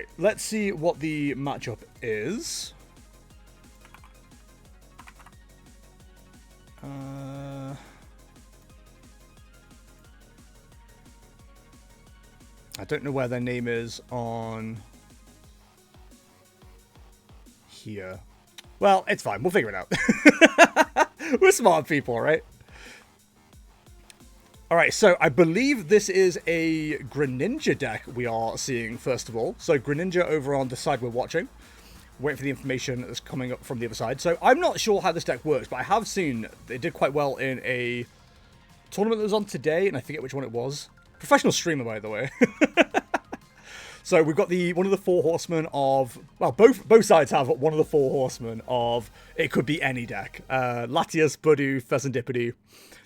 Right, let's see what the matchup is. I don't know where their name is on here. Well, it's fine. We'll figure it out. We're smart people, right? All right, so I believe this is a Greninja deck we are seeing, first of all. So Greninja over on the side we're watching. Waiting for the information that's coming up from the other side. So I'm not sure how this deck works, but I have seen it did quite well in a tournament that was on today, and I forget which one it was. Professional streamer, by the way. So we've got one of the four horsemen of... Well, both sides have one of the four horsemen of... It could be any deck. Latias, Budu, Fezandipity,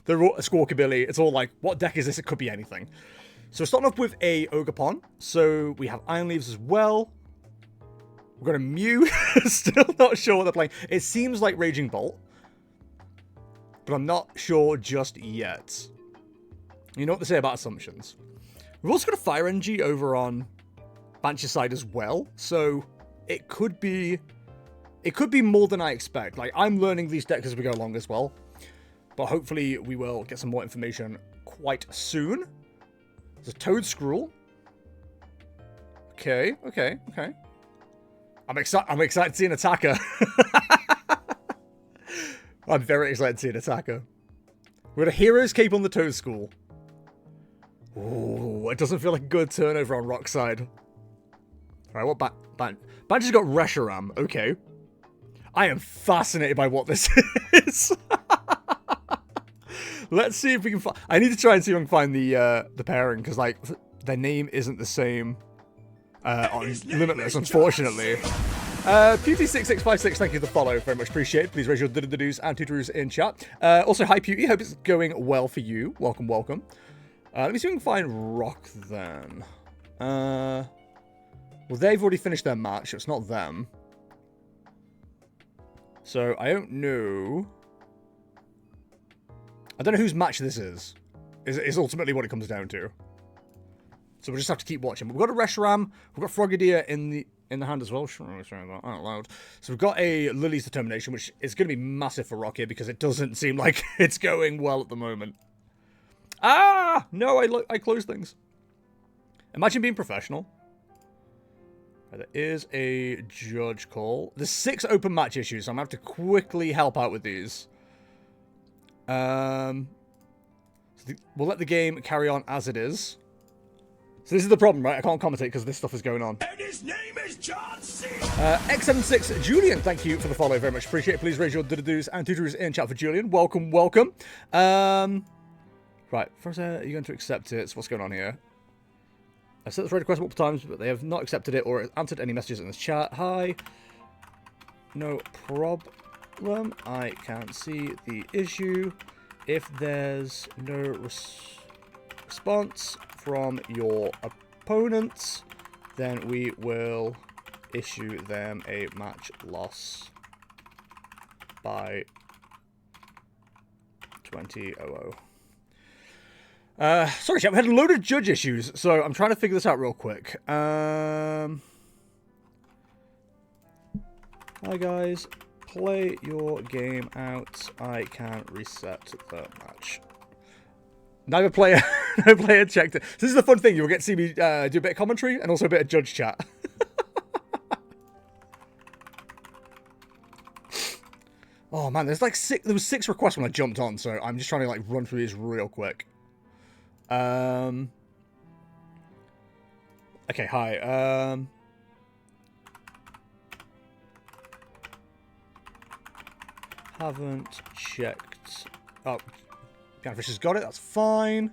the Squawkabilly. It's all like, what deck is this? It could be anything. So we're starting off with a Ogerpon. So we have Iron Leaves as well. We've got a Mew. Still not sure what they're playing. It seems like Raging Bolt. But I'm not sure just yet. You know what they say about assumptions. We've also got a Fire Energy over on Bansh's side as well. So it could be more than I expect. Like, I'm learning these decks as we go along as well. But hopefully we will get some more information quite soon. There's a Toad Scroll. Okay. I'm excited to see an attacker. I'm very excited to see an attacker. We've got a Hero's Cape on the Toad School. Ooh, it doesn't feel like a good turnover on Rock's side. Alright, what Bansh's has got Reshiram. Okay. I am fascinated by what this is. Let's see if we can find... I need to try and see if I can find the pairing, because, like, their name isn't the same on Limitless, unfortunately. Pewty6656, thank you for the follow. Very much appreciated. Please raise your do-do-do's and tutorus in chat. Also, hi, Pewty. Hope it's going well for you. Welcome, welcome. Let me see if we can find Rock, then. Well, they've already finished their match. So it's not them. So, I don't know... I don't know whose match this is ultimately what it comes down to. So we'll just have to keep watching. But we've got a Reshiram, we've got Frogadier in the hand as well. Sorry that out loud. So we've got a Lily's Determination, which is going to be massive for Rock here because it doesn't seem like it's going well at the moment. Ah! No, I closed things. Imagine being professional. There is a judge call. There's 6 open match issues, so I'm going to have to quickly help out with these. We'll let the game carry on as it is. So this is the problem, right? I can't commentate because this stuff is going on. And his name is John C. X76 Julian, thank you for the follow. Very much appreciate it. Please raise your do-do-do's and tutorus in chat for Julian. Welcome, welcome. Right, first, are you going to accept it? So what's going on here? I've sent this raid request multiple times, but they have not accepted it or answered any messages in this chat. Hi. No problem. I can see the issue. If there's no response from your opponents, then we will issue them a match loss by 20:00. Sorry, chat, we had a load of judge issues, so I'm trying to figure this out real quick. Hi, guys. Play your game out. I can reset the match. Neither player checked it. So this is the fun thing. You'll get to see me do a bit of commentary and also a bit of judge chat. Oh man, there's like there was 6 requests when I jumped on, so I'm just trying to like run through these real quick. Okay, hi. Haven't checked. Oh, Pianofish has got it. That's fine.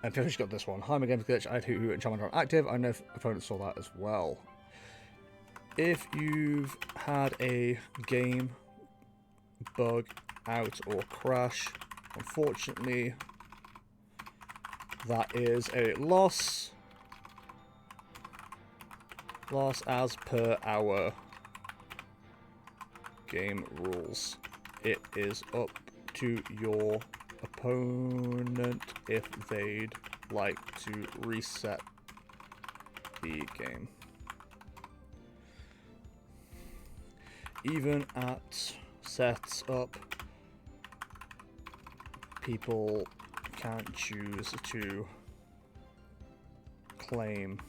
And Pianofish got this one. Hi, my game's glitch. I had Hoo and Charmander on active. I know if opponents saw that as well. If you've had a game bug out or crash, unfortunately, that is a loss. Loss as per our game rules. It is up to your opponent if they'd like to reset the game. even at setup, people can choose to claim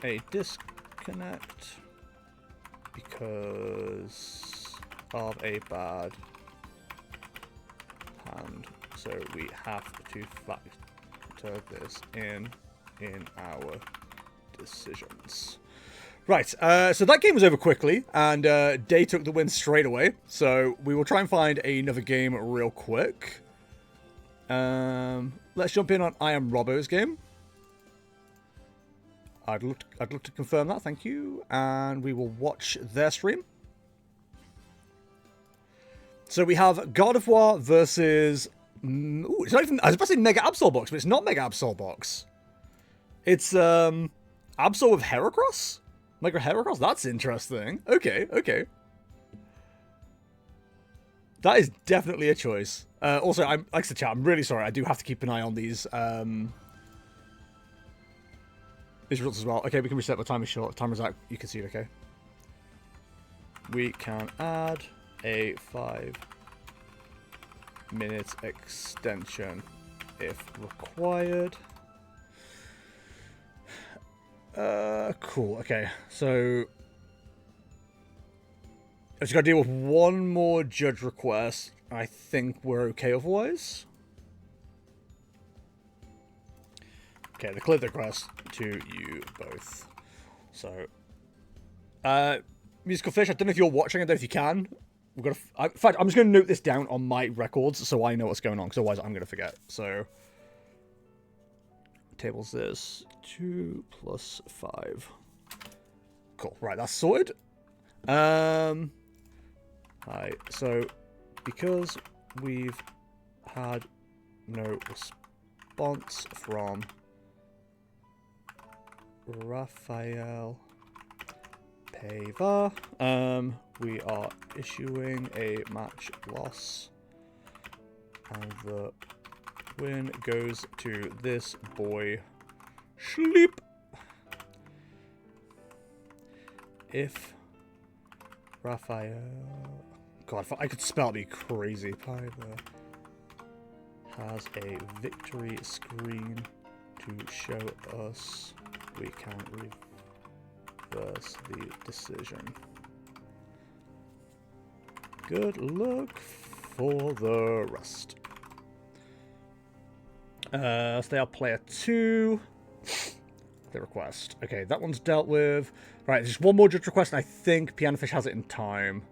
a disconnect because of a bad hand. So we have to factor this in our decisions. Right, so that game was over quickly, and Day took the win straight away. So we will try and find another game real quick. Let's jump in on I Am Robbo's game. I'd look to confirm that, thank you. And we will watch their stream. So we have God of War versus... Ooh, it's not even... I was about to say Mega Absol Box, but it's not Mega Absol Box. It's Absol with Heracross? Mega Heracross? That's interesting. Okay, okay. That is definitely a choice. Also, like I said, chat, I'm really sorry. I do have to keep an eye on these results as well. Okay, we can reset the time is short. Timer's out. You can see it, okay? We can add a 5-minute extension if required. Cool. Okay, so I've just got to deal with one more judge request. I think we're okay otherwise. Okay, they cleared the request to you both. So, Musical Fish, I don't know if you're watching. I don't know if you can. We've got to, in fact, I'm just going to note this down on my records so I know what's going on, because otherwise I'm going to forget. So, tables this 2 + 5. Cool. Right, that's sorted. Hi. So, because we've had no response from Raphael Pava, we are issuing a match loss, and the win goes to this boy. Sleep. If Raphael, God, if I could spell, it'd be crazy. Pava has a victory screen to show us, we can reverse the decision. Good luck for the rest. Stay out player 2. The request. Okay, that one's dealt with. Right, there's just one more judge request, and I think Pianofish has it in time.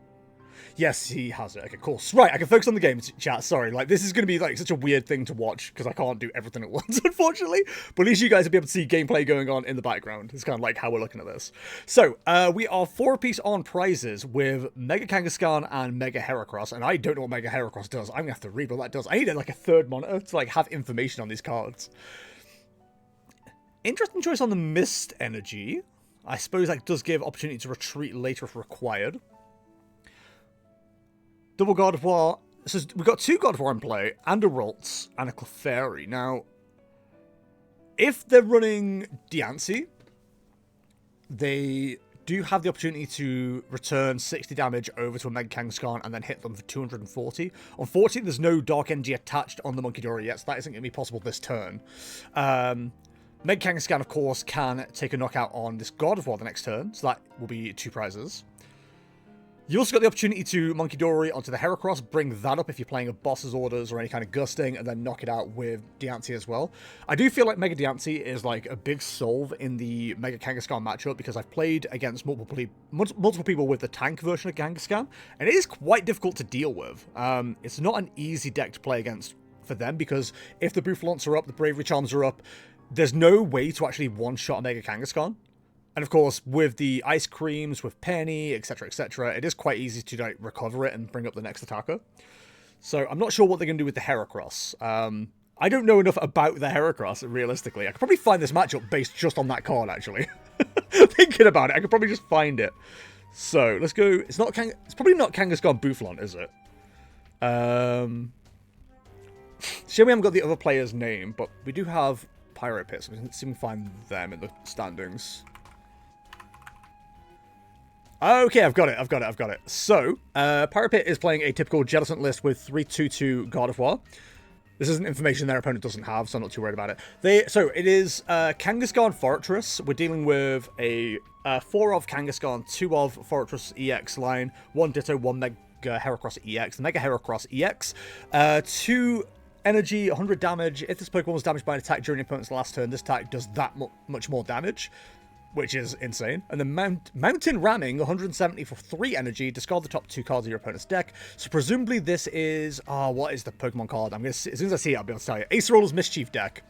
Yes, he has it. Okay, cool. Right, I can focus on the game, chat. Sorry, like, this is going to be, like, such a weird thing to watch, because I can't do everything at once, unfortunately. But at least you guys will be able to see gameplay going on in the background. It's kind of like how we're looking at this. So, we are 4 apiece on prizes with Mega Kangaskhan and Mega Heracross, and I don't know what Mega Heracross does. I'm going to have to read what that does. I need, like, a third monitor to, like, have information on these cards. Interesting choice on the Mist Energy. I suppose that does give opportunity to retreat later if required. Double God of War. So we've got 2 God of War in play, and a Ralts, and a Clefairy. Now, if they're running Diancie, they do have the opportunity to return 60 damage over to a Mega Kangaskhan and then hit them for 240. Unfortunately, there's no Dark Energy attached on the Munkidori yet, so that isn't going to be possible this turn. Mega Kangaskhan, of course, can take a knockout on this God of War the next turn, so that will be 2 prizes. You also got the opportunity to Munkidori onto the Heracross, bring that up if you're playing a boss's orders or any kind of gusting, and then knock it out with Diancie as well. I do feel like Mega Diancie is like a big solve in the Mega Kangaskhan matchup, because I've played against multiple people with the tank version of Kangaskhan, and it is quite difficult to deal with. It's not an easy deck to play against for them, because if the Bouffalants are up, the Bravery Charms are up, there's no way to actually one-shot a Mega Kangaskhan. And of course, with the Ice Creams, with Penny, etc., it is quite easy to like recover it and bring up the next attacker. So I'm not sure what they're going to do with the Heracross. I don't know enough about the Heracross, realistically. I could probably find this matchup based just on that card, actually. Thinking about it, I could probably just find it. So, let's go. It's probably not Kangaskhan Boufflant, is it? Shame we haven't got the other player's name, but we do have Pyro Pits. Let's see if we can find them in the standings. Okay, I've got it. So, Parapet is playing a typical Jellicent list with 3/2/2 God of War. This isn't information their opponent doesn't have, so I'm not too worried about it. So it is Kangaskhan Fortress. We're dealing with a 4 of Kangaskhan, 2 of Fortress EX line, 1 Ditto, 1 Mega Heracross EX. The Mega Heracross EX, 2 energy, 100 damage. If this Pokemon was damaged by an attack during your opponent's last turn, this attack does that much more damage, which is insane. And then Mountain Ramming, 170 for 3 energy. Discard the top 2 cards of your opponent's deck. So presumably this is... what is the Pokemon card? As soon as I see it, I'll be able to tell you. Aceroler's Mischief deck.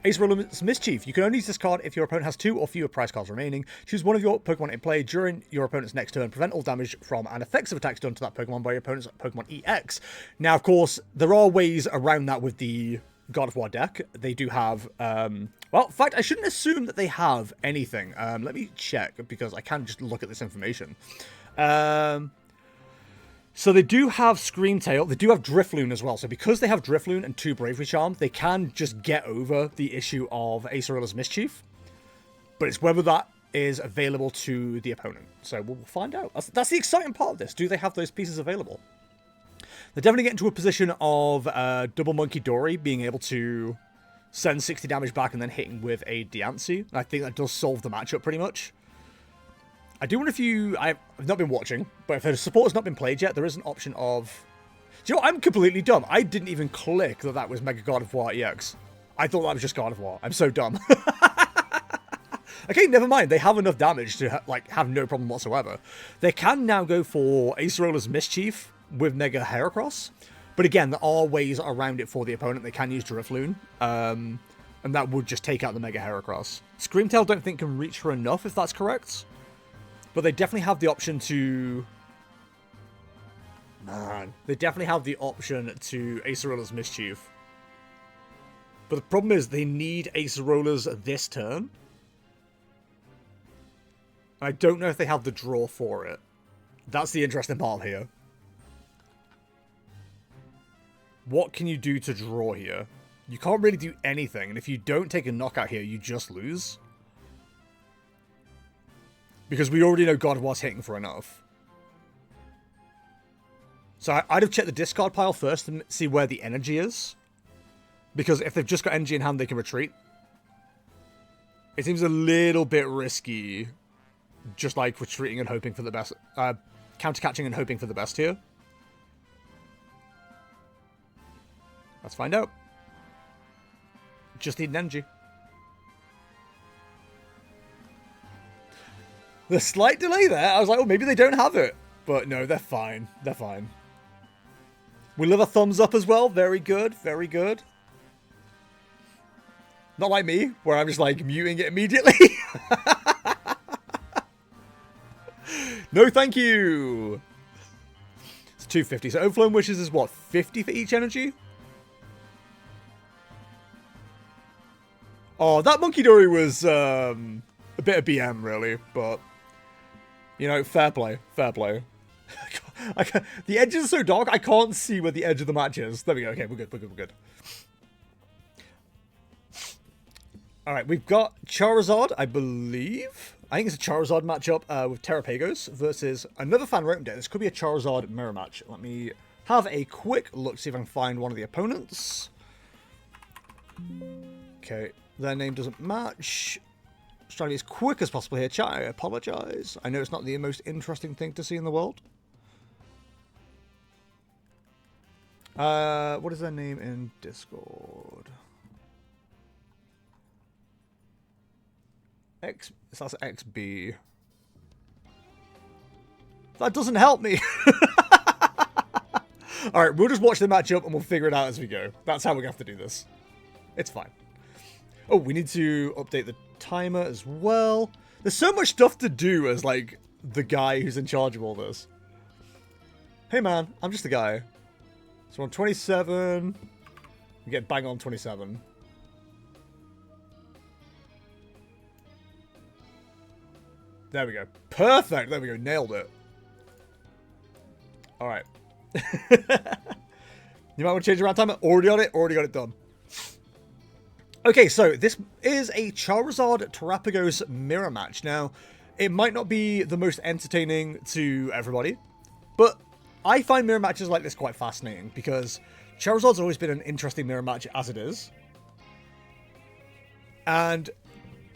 Aceroler's Mischief. You can only discard if your opponent has 2 or fewer prize cards remaining. Choose one of your Pokemon in play during your opponent's next turn. Prevent all damage from and effects of attacks done to that Pokemon by your opponent's Pokemon EX. Now, of course, there are ways around that with the God of War deck. They do have... well, in fact, I shouldn't assume that they have anything. Let me check, because I can't just look at this information. So they do have Screamtail. They do have Drifloon as well. So because they have Drifloon and 2 Bravery Charm, they can just get over the issue of Aceroler's Mischief. But it's whether that is available to the opponent. So we'll find out. That's the exciting part of this. Do they have those pieces available? They're definitely getting to a position of Double Monkey Dory being able to send 60 damage back and then hitting with a Diancie. I think that does solve the matchup pretty much. I do wonder if I've not been watching, but if the support has not been played yet, there is an option of... Do you know what? I'm completely dumb. I didn't even click that was Mega God of War EX. I thought that was just God of War. I'm so dumb. Okay, never mind. They have enough damage to have no problem whatsoever. They can now go for Aceroler's Mischief with Mega Heracross. But again, there are ways around it for the opponent. They can use Drifloon. And that would just take out the Mega Heracross. Screamtail don't think can reach her enough, if that's correct. But they definitely have the option to... Man. They definitely have the option to Aceroler's Mischief. But the problem is they need Aceroler's this turn. I don't know if they have the draw for it. That's the interesting part here. What can you do to draw here? You can't really do anything, and if you don't take a knockout here, you just lose. Because we already know God of War's hitting for enough. So I'd have checked the discard pile first to see where the energy is. Because if they've just got energy in hand, they can retreat. It seems a little bit risky. Just like retreating and hoping for the best. Counter-catching and hoping for the best here. Let's find out. Just need an energy. The slight delay there, I was like, oh, maybe they don't have it. But no, they're fine. They're fine. We love a thumbs up as well. Very good. Very good. Not like me, where I'm just like muting it immediately. No, thank you. It's 250. So Overflowing Wishes is what? 50 for each energy? Oh, that Monkey Dory was a bit of BM, really. But, you know, fair play. Fair play. The edges are so dark, I can't see where the edge of the match is. There we go. Okay, we're good. We're good. We're good. Alright, we've got Charizard, I believe. I think it's a Charizard matchup with Terrapagos versus another fan Rotom deck. This could be a Charizard mirror match. Let me have a quick look, see if I can find one of the opponents. Okay, their name doesn't match. Just trying to be as quick as possible here, chat. I apologize. I know it's not the most interesting thing to see in the world. What is their name in Discord? That's XB. That doesn't help me. Alright, we'll just watch the matchup and we'll figure it out as we go. That's how we're going to have to do this. It's fine. Oh, we need to update the timer as well. There's so much stuff to do as, like, the guy who's in charge of all this. Hey, man, I'm just the guy. So on 27, we get bang on 27. There we go. Perfect. There we go. Nailed it. All right. You might want to change around timer. Already on it. Already got it done. Okay, so this is a Charizard Terrapagos mirror match. Now, It might not be the most entertaining to everybody, but I find mirror matches like this quite fascinating because Charizard's always been an interesting mirror match as it is. And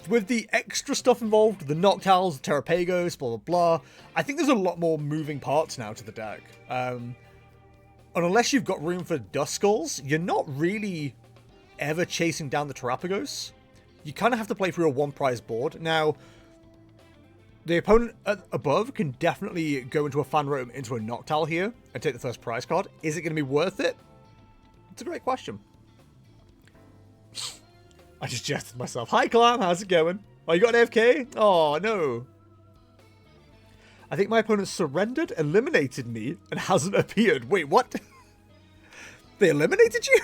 with the extra stuff involved, the Noctowls, the Terrapagos, blah, blah, blah, I think there's a lot more moving parts now to the deck. And unless you've got room for Duskulls, you're not really ever chasing down the Terrapagos. You kind of have to play through a one-prize board. Now, the opponent above can definitely go into a fan room into a Noctowl here and take the first prize card. Is it going to be worth it? It's a great question. I just jested myself. Hi, Clam. How's it going? Oh, you got an AFK? Oh, no. I think my opponent surrendered, eliminated me, and hasn't appeared. Wait, what? They eliminated you?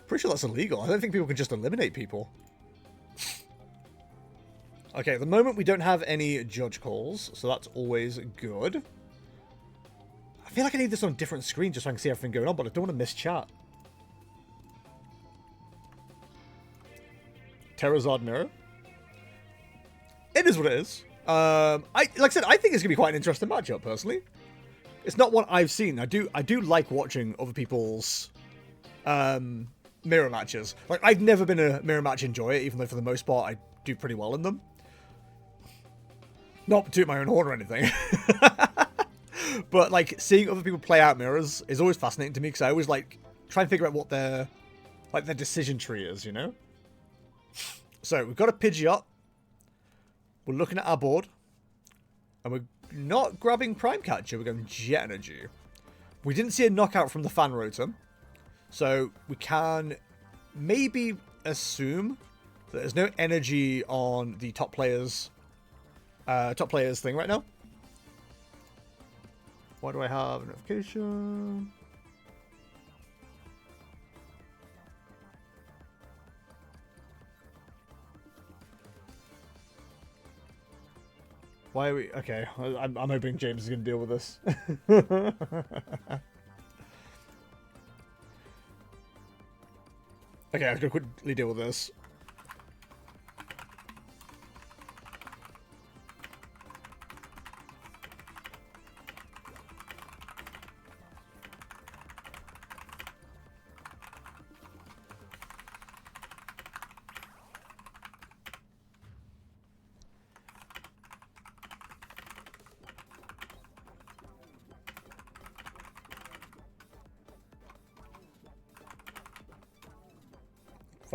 Pretty sure that's illegal. I don't think people can just eliminate people. Okay, at the moment we don't have any judge calls, so that's always good. I feel like I need this on a different screen just so I can see everything going on, but I don't want to miss chat. Terrazard Mirror. It is what it is. Like I said, I think it's gonna be quite an interesting matchup. Personally, it's not what I've seen. I do like watching other people's mirror matches. Like I've never been a mirror match enjoyer, even though for the most part I do pretty well in them. Not to my own horn or anything, but like seeing other people play out mirrors is always fascinating to me because I always like try and figure out what their decision tree is, you know. So we've got a Pidgeot. We're looking at our board. And we're not grabbing Prime Catcher. We're going Jet Energy. We didn't see a knockout from the Fan Rotom. So we can maybe assume that there's no energy on the top players thing right now. Why do I have a notification? Why are we... Okay, I'm hoping James is going to deal with this. Okay, I'm going to quickly deal with this.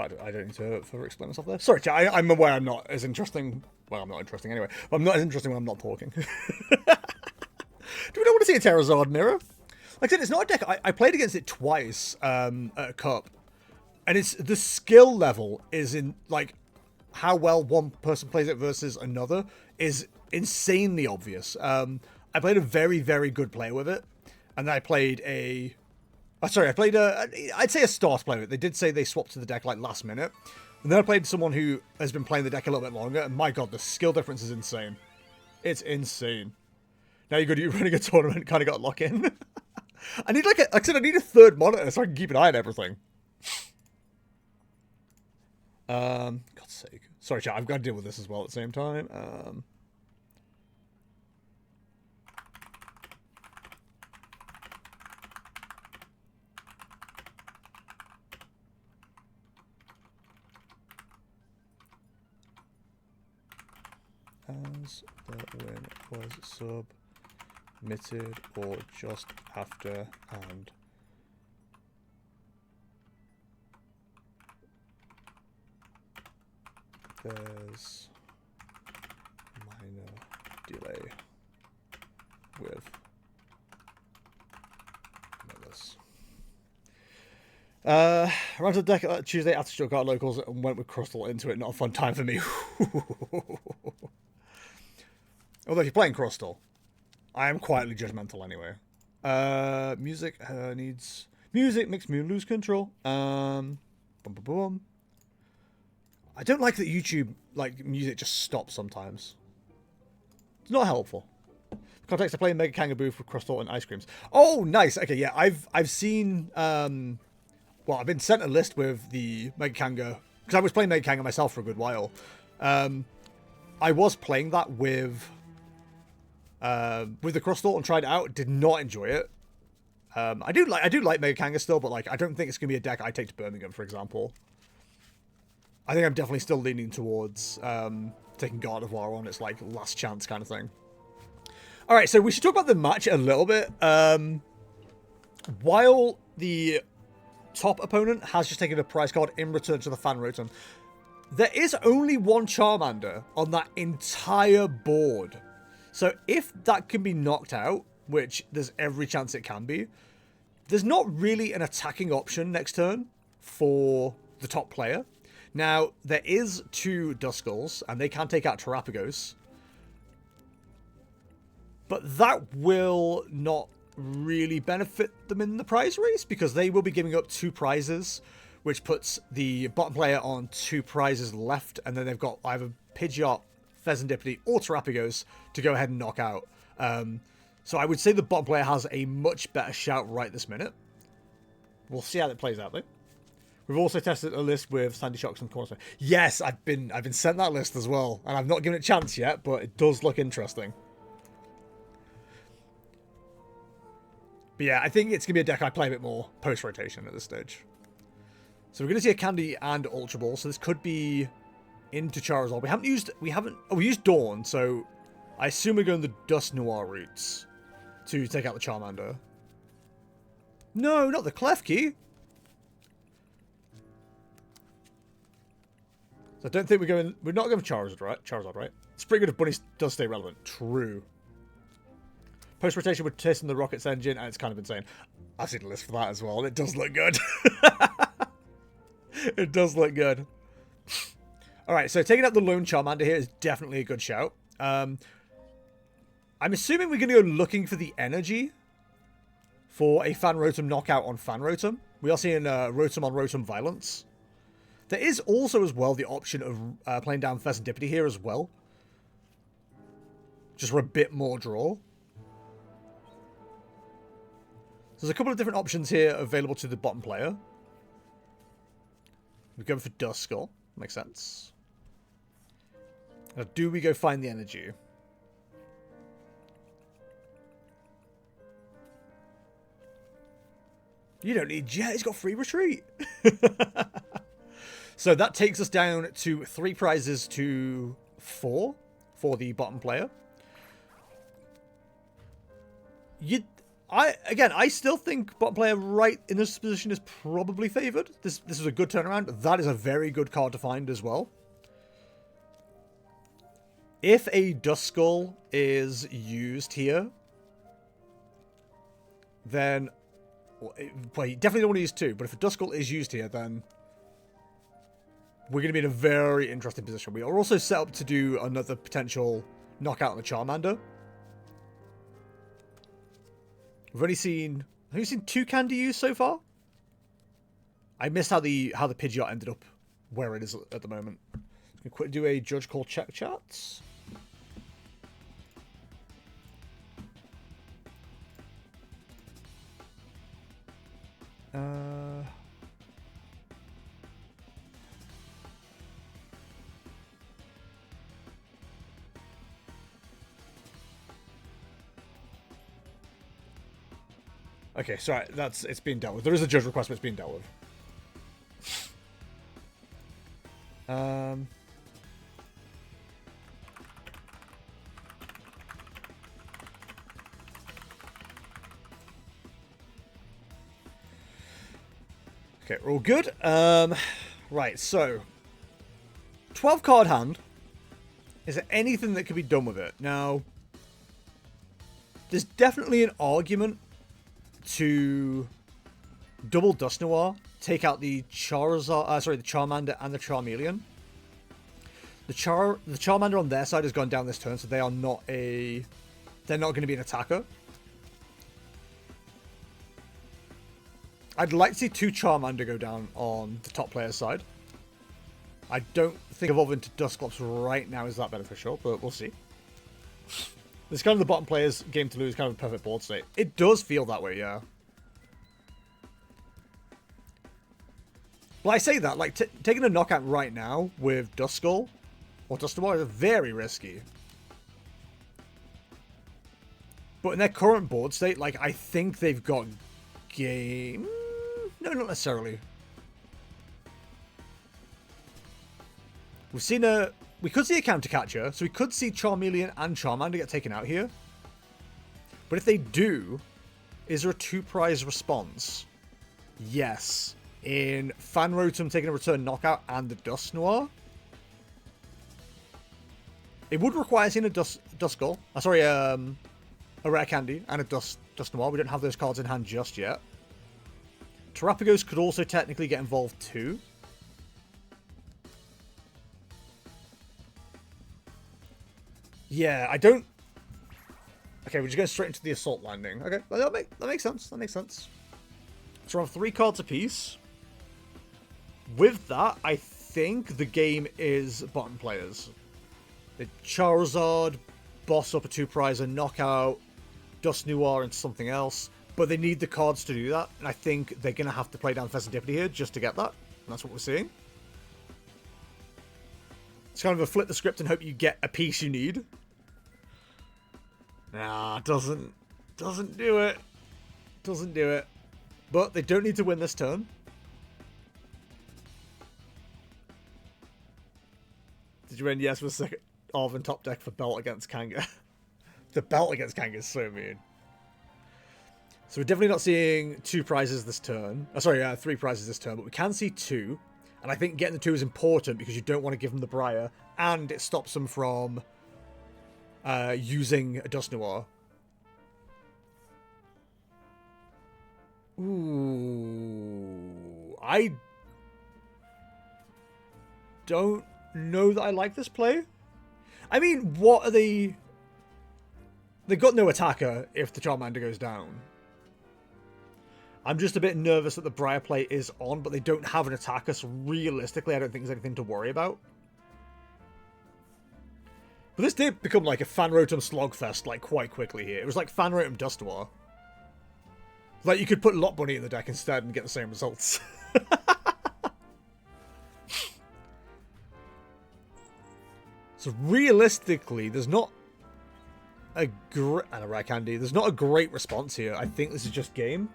I don't need to further explain myself there. Sorry, chat, I'm aware I'm not as interesting. Well, I'm not interesting anyway. But I'm not as interesting when I'm not talking. Do we not want to see a Terrazard Mirror? Like I said, it's not a deck. I played against it twice at a cup. And it's the skill level is in, like, how well one person plays it versus another is insanely obvious. I played a very, very good player with it. And then I played a... I played I'd say a start player. They did say they swapped to the deck like last minute. And then I played someone who has been playing the deck a little bit longer. And my god, the skill difference is insane. It's insane. Now you're running a tournament, kind of got lock in. I need like I said, I need a third monitor so I can keep an eye on everything. God's sake. Sorry, chat, I've got to deal with this as well at the same time. As the win was submitted or just after and there's minor delay with this. Ran to the deck Tuesday after Stuttgart locals and went with Crystal into it. Not a fun time for me. Although if you're playing Crystal, I am quietly judgmental anyway. Music needs... Music makes me lose control. Boom, boom, boom. I don't like that YouTube, like, music just stops sometimes. It's not helpful. Context, I play Mega Kanga booth with Crystal and ice creams. Oh, nice. Okay, yeah, I've seen... well, I've been sent a list with the Mega Kanga... Because I was playing Mega Kanga myself for a good while. I was playing that with the Cross Thought and tried it out. Did not enjoy it. I do like Mega Kanga still, but like I don't think it's gonna be a deck I take to Birmingham, for example. I think I'm definitely still leaning towards taking God of War on its like last chance kind of thing. All right, so we should talk about the match a little bit. While the top opponent has just taken a prize card in return to the Fan Rotom, there is only one Charmander on that entire board. So if that can be knocked out, which there's every chance it can be, there's not really an attacking option next turn for the top player. Now, there is 2 Duskulls, and they can take out Terrapagos. But that will not really benefit them in the prize race, because they will be giving up 2 prizes, which puts the bottom player on 2 prizes left, and then they've got either Pidgeot, Pheasantipity, or Terrapagos to go ahead and knock out. So I would say the bottom player has a much better shout right this minute. We'll see how that plays out, though. We've also tested a list with Sandy Shocks and Cornerstone. Yes, I've been sent that list as well, and I've not given it a chance yet, but it does look interesting. But yeah, I think it's going to be a deck I play a bit more post-rotation at this stage. So we're going to see a Candy and Ultra Ball, so this could be into Charizard. We used Dawn, so I assume we're going the Dust Noir routes to take out the Charmander. No, not the Klefki. So I don't think we're not going for Charizard, right? It's pretty good if Bunny does stay relevant. True. Post-rotation with Tis and the Rockets engine, and it's kind of insane. I've seen a list for that as well, and it does look good. It does look good. Alright, so taking out the lone Charmander here is definitely a good shout. I'm assuming we're going to go looking for the energy for a Fan Rotom knockout on Fan Rotom. We are seeing Rotom on Rotom Violence. There is also as well the option of playing down Pheasantipity here as well. Just for a bit more draw. So there's a couple of different options here available to the bottom player. We're going for Duskull. Makes sense. Now, do we go find the energy? You don't need Jet. He's got free retreat. So that takes us down to 3 prizes to 4 for the bottom player. I still think bottom player right in this position is probably favored. This is a good turnaround. That is a very good card to find as well. If a Duskull is used here, then well, you definitely don't want to use 2. But if a Duskull is used here, then we're going to be in a very interesting position. We are also set up to do another potential knockout on the Charmander. We've only seen... Have you seen 2 Candy used so far? I missed how the Pidgeot ended up where it is at the moment. Can quickly do a Judge Call check chats. Okay, sorry, it's being dealt with. There is a judge request, but it's being dealt with. Okay, we're all good. Right, so 12 card hand. Is there anything that can be done with it? Now, there's definitely an argument to double Dust Noir, take out the Charizard, the Charmander and the Charmeleon. The Charmander on their side has gone down this turn, so they're not going to be an attacker. I'd like to see 2 Charmander go down on the top player's side. I don't think evolving to Dusclops right now is that beneficial, but we'll see. This is kind of the bottom player's game to lose, kind of a perfect board state. It does feel that way, yeah. Well, I say that, like, taking a knockout right now with Duskull or Dust Noir is very risky. But in their current board state, like, I think they've got game... No, not necessarily. We've seen a... We could see a counter-catcher, so we could see Charmeleon and Charmander get taken out here. But if they do, is there a 2-prize response? Yes. In Fan Rotom taking a return knockout and the Dust Noir. It would require seeing a Duskull. Sorry, a Rare Candy and a Dust Noir. We don't have those cards in hand just yet. Terrapagos could also technically get involved too. Yeah, I don't... Okay, we're just going straight into the Assault Landing. Okay, that makes sense. That makes sense. So we're on 3 cards apiece. With that, I think the game is bottom players. The Charizard, boss up a 2-prize, a knockout, Dust Noir, and something else. But they need the cards to do that. And I think they're going to have to play down Serendipity here just to get that. And that's what we're seeing. It's kind of a flip the script and hope you get a piece you need. Nah, doesn't do it. Doesn't do it. But they don't need to win this turn. Did you win? Yes, with second Arven top deck for Belt against Kanga. The Belt against Kanga is so mean. So we're definitely not seeing 2 prizes this turn. Sorry, 3 prizes this turn, but we can see 2. And I think getting the 2 is important because you don't want to give them the Briar, and it stops them from using a Dust Noir. Ooh, I don't know that I like this play. I mean, what are they... They've got no attacker if the Charmander goes down. I'm just a bit nervous that the Briar play is on, but they don't have an attacker, so realistically I don't think there's anything to worry about. But this did become like a Fan Rotom slogfest like quite quickly here. It was like Fan Rotom Dust Noir. Like you could put Lot Bunny in the deck instead and get the same results. So realistically, there's not a great... And a Rare Candy. There's not a great response here. I think this is just game.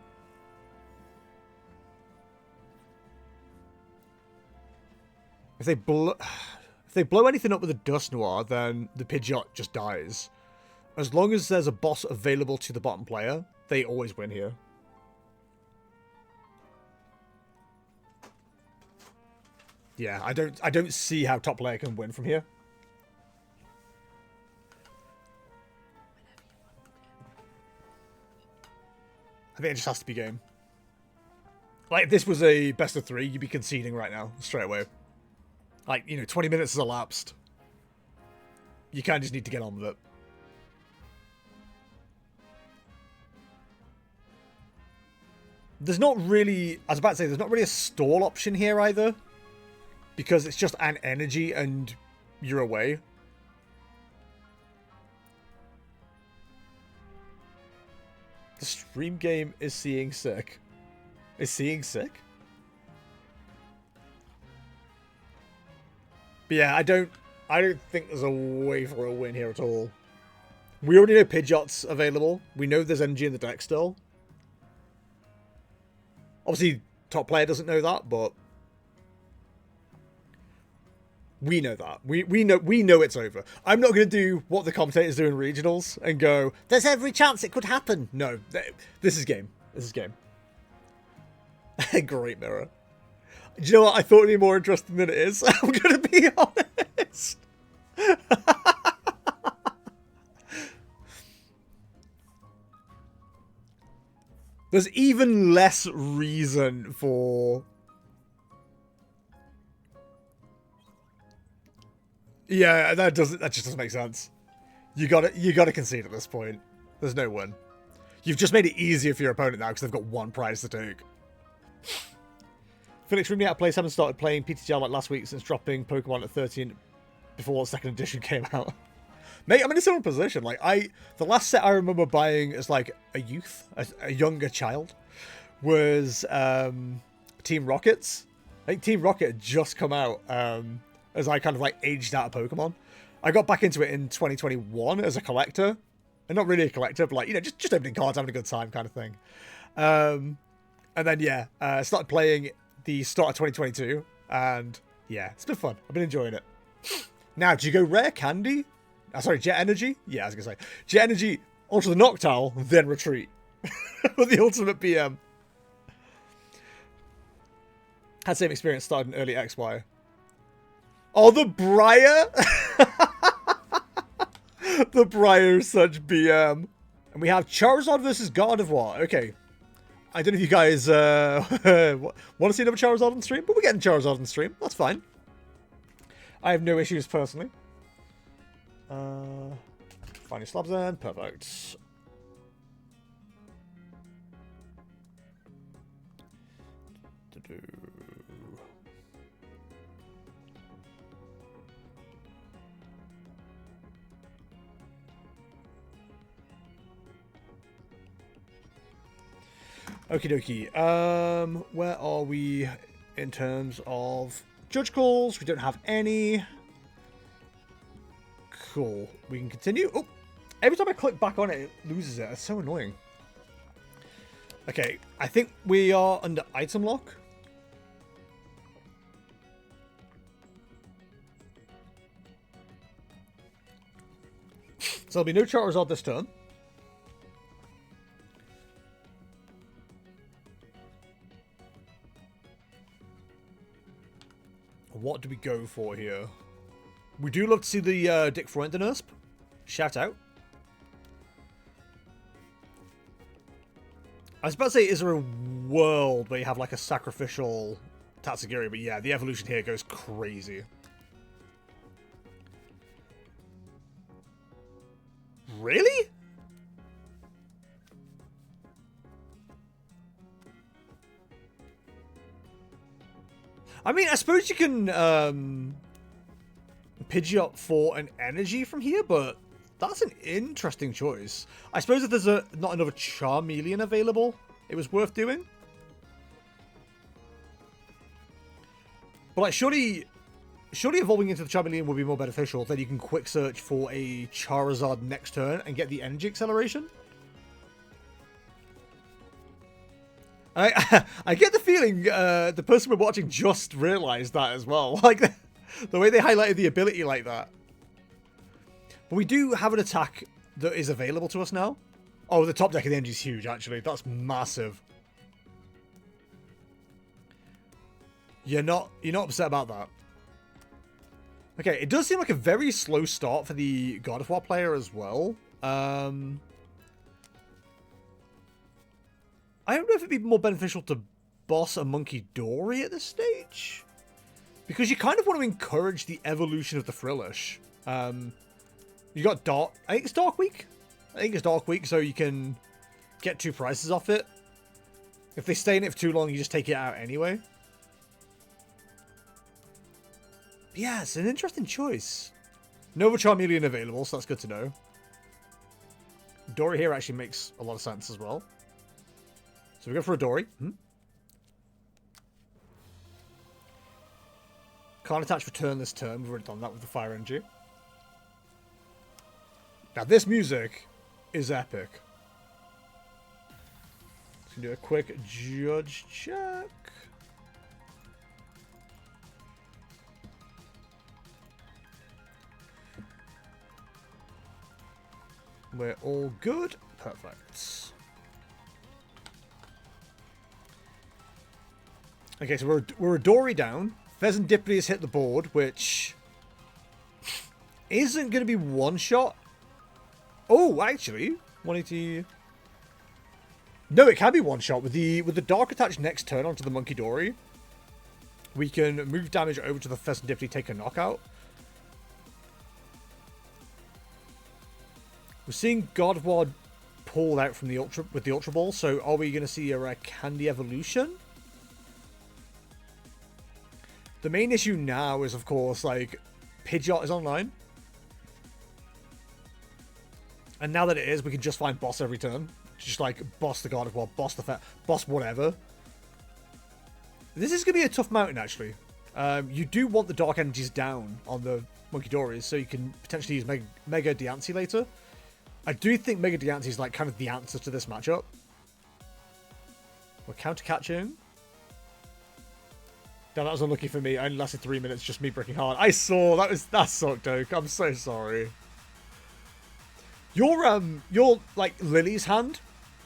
If they blow anything up with a Dust Noir, then the Pidgeot just dies. As long as there's a boss available to the bottom player, they always win here. Yeah, I don't see how top player can win from here. I think it just has to be game. Like, if this was a best of 3, you'd be conceding right now, straight away. Like, you know, 20 minutes has elapsed. You kind of just need to get on with it. There's not really... I was about to say, there's not really a stall option here either. Because it's just an energy and you're away. The stream game is seeing sick. Is seeing sick? But yeah, I don't think there's a way for a win here at all. We already know Pidgeot's available. We know there's energy in the deck still. Obviously, top player doesn't know that, but we know that. We know it's over. I'm not going to do what the commentators do in regionals and go, there's every chance it could happen. No, this is game. This is game. Great mirror. Do you know what? I thought it'd be more interesting than it is. I'm going to be honest. There's even less reason for... Yeah, that just doesn't make sense. You gotta concede at this point. There's no win. You've just made it easier for your opponent now because they've got 1 prize to take. Felix, really out of place. Haven't started playing PTGL like last week since dropping Pokemon at 13 before the 2nd edition came out. Mate, I'm in a similar position. Like the last set I remember buying as like a youth, a younger child, was Team Rockets. I think Team Rocket had just come out. as I kind of like aged out of Pokemon. I got back into it in 2021 as a collector. And not really a collector, but like, you know, just opening cards, having a good time kind of thing. And then, yeah, started playing the start of 2022. And yeah, it's been fun. I've been enjoying it. Now, do you go Rare Candy? Sorry, Jet Energy? Yeah, I was going to say. Jet Energy onto the Noctowl, then Retreat. With the ultimate BM. Had same experience, started in early XY. Oh, the Briar! The Briar is such BM. And we have Charizard versus God of War. Okay. I don't know if you guys want to see another Charizard on stream, but we're getting Charizard on stream. That's fine. I have no issues personally. Find your slabs then. Perfect. Okie dokie. Where are we in terms of judge calls? We don't have any. Cool. We can continue. Oh, every time I click back on it, it loses it. It's so annoying. Okay, I think we are under item lock. So there'll be no Charizard this turn. What do we go for here? We do love to see the Dick Freundenersp. Shout out. I was about to say, is there a world where you have like a sacrificial Tatsugiri? But yeah, the evolution here goes crazy. Really? I mean, I suppose you can Pidgeot for an energy from here, but that's an interesting choice. I suppose if there's not another Charmeleon available, it was worth doing. But like, surely evolving into the Charmeleon would be more beneficial. Then you can quick search for a Charizard next turn and get the energy acceleration. I get the feeling the person we're watching just realized that as well. Like, the way they highlighted the ability like that. But we do have an attack that is available to us now. Oh, the top deck of the energy is huge, actually. That's massive. You're not upset about that. Okay, it does seem like a very slow start for the God of War player as well. I don't know if it'd be more beneficial to boss a Monkey Dory at this stage. Because you kind of want to encourage the evolution of the Frillish. You got Dark... I think it's Dark Week. I think it's Dark Week, so you can get 2 prices off it. If they stay in it for too long, you just take it out anyway. But yeah, it's an interesting choice. Nova Charmeleon available, so that's good to know. Dory here actually makes a lot of sense as well. So we go for a Dory. Can't attach return this turn. We've already done that with the Fire Energy. Now this music is epic. Let's do a quick judge check. We're all good. Perfect. Okay, so we're a Dory down. Pheasant Dippity has hit the board, which isn't going to be one shot. Oh, actually, 180. No, it can be one shot with the Dark attach next turn onto the Monkey Dory. We can move damage over to the Pheasant Dippity, take a knockout. We're seeing God of War pulled out from the Ultra Ball. So are we going to see a Candy evolution? The main issue now is, of course, like, Pidgeot is online. And now that it is, we can just find boss every turn. Just, like, boss the God of War, boss the boss whatever. This is going to be a tough mountain, actually. You do want the dark energies down on the Monkey Dories, so you can potentially use Mega Diancie later. I do think Mega Diancie is like kind of the answer to this matchup. We're counter catching. Damn, that was unlucky for me. I only lasted 3 minutes, just me breaking hard. I saw that sucked, Oak. I'm so sorry. Your like Lily's hand,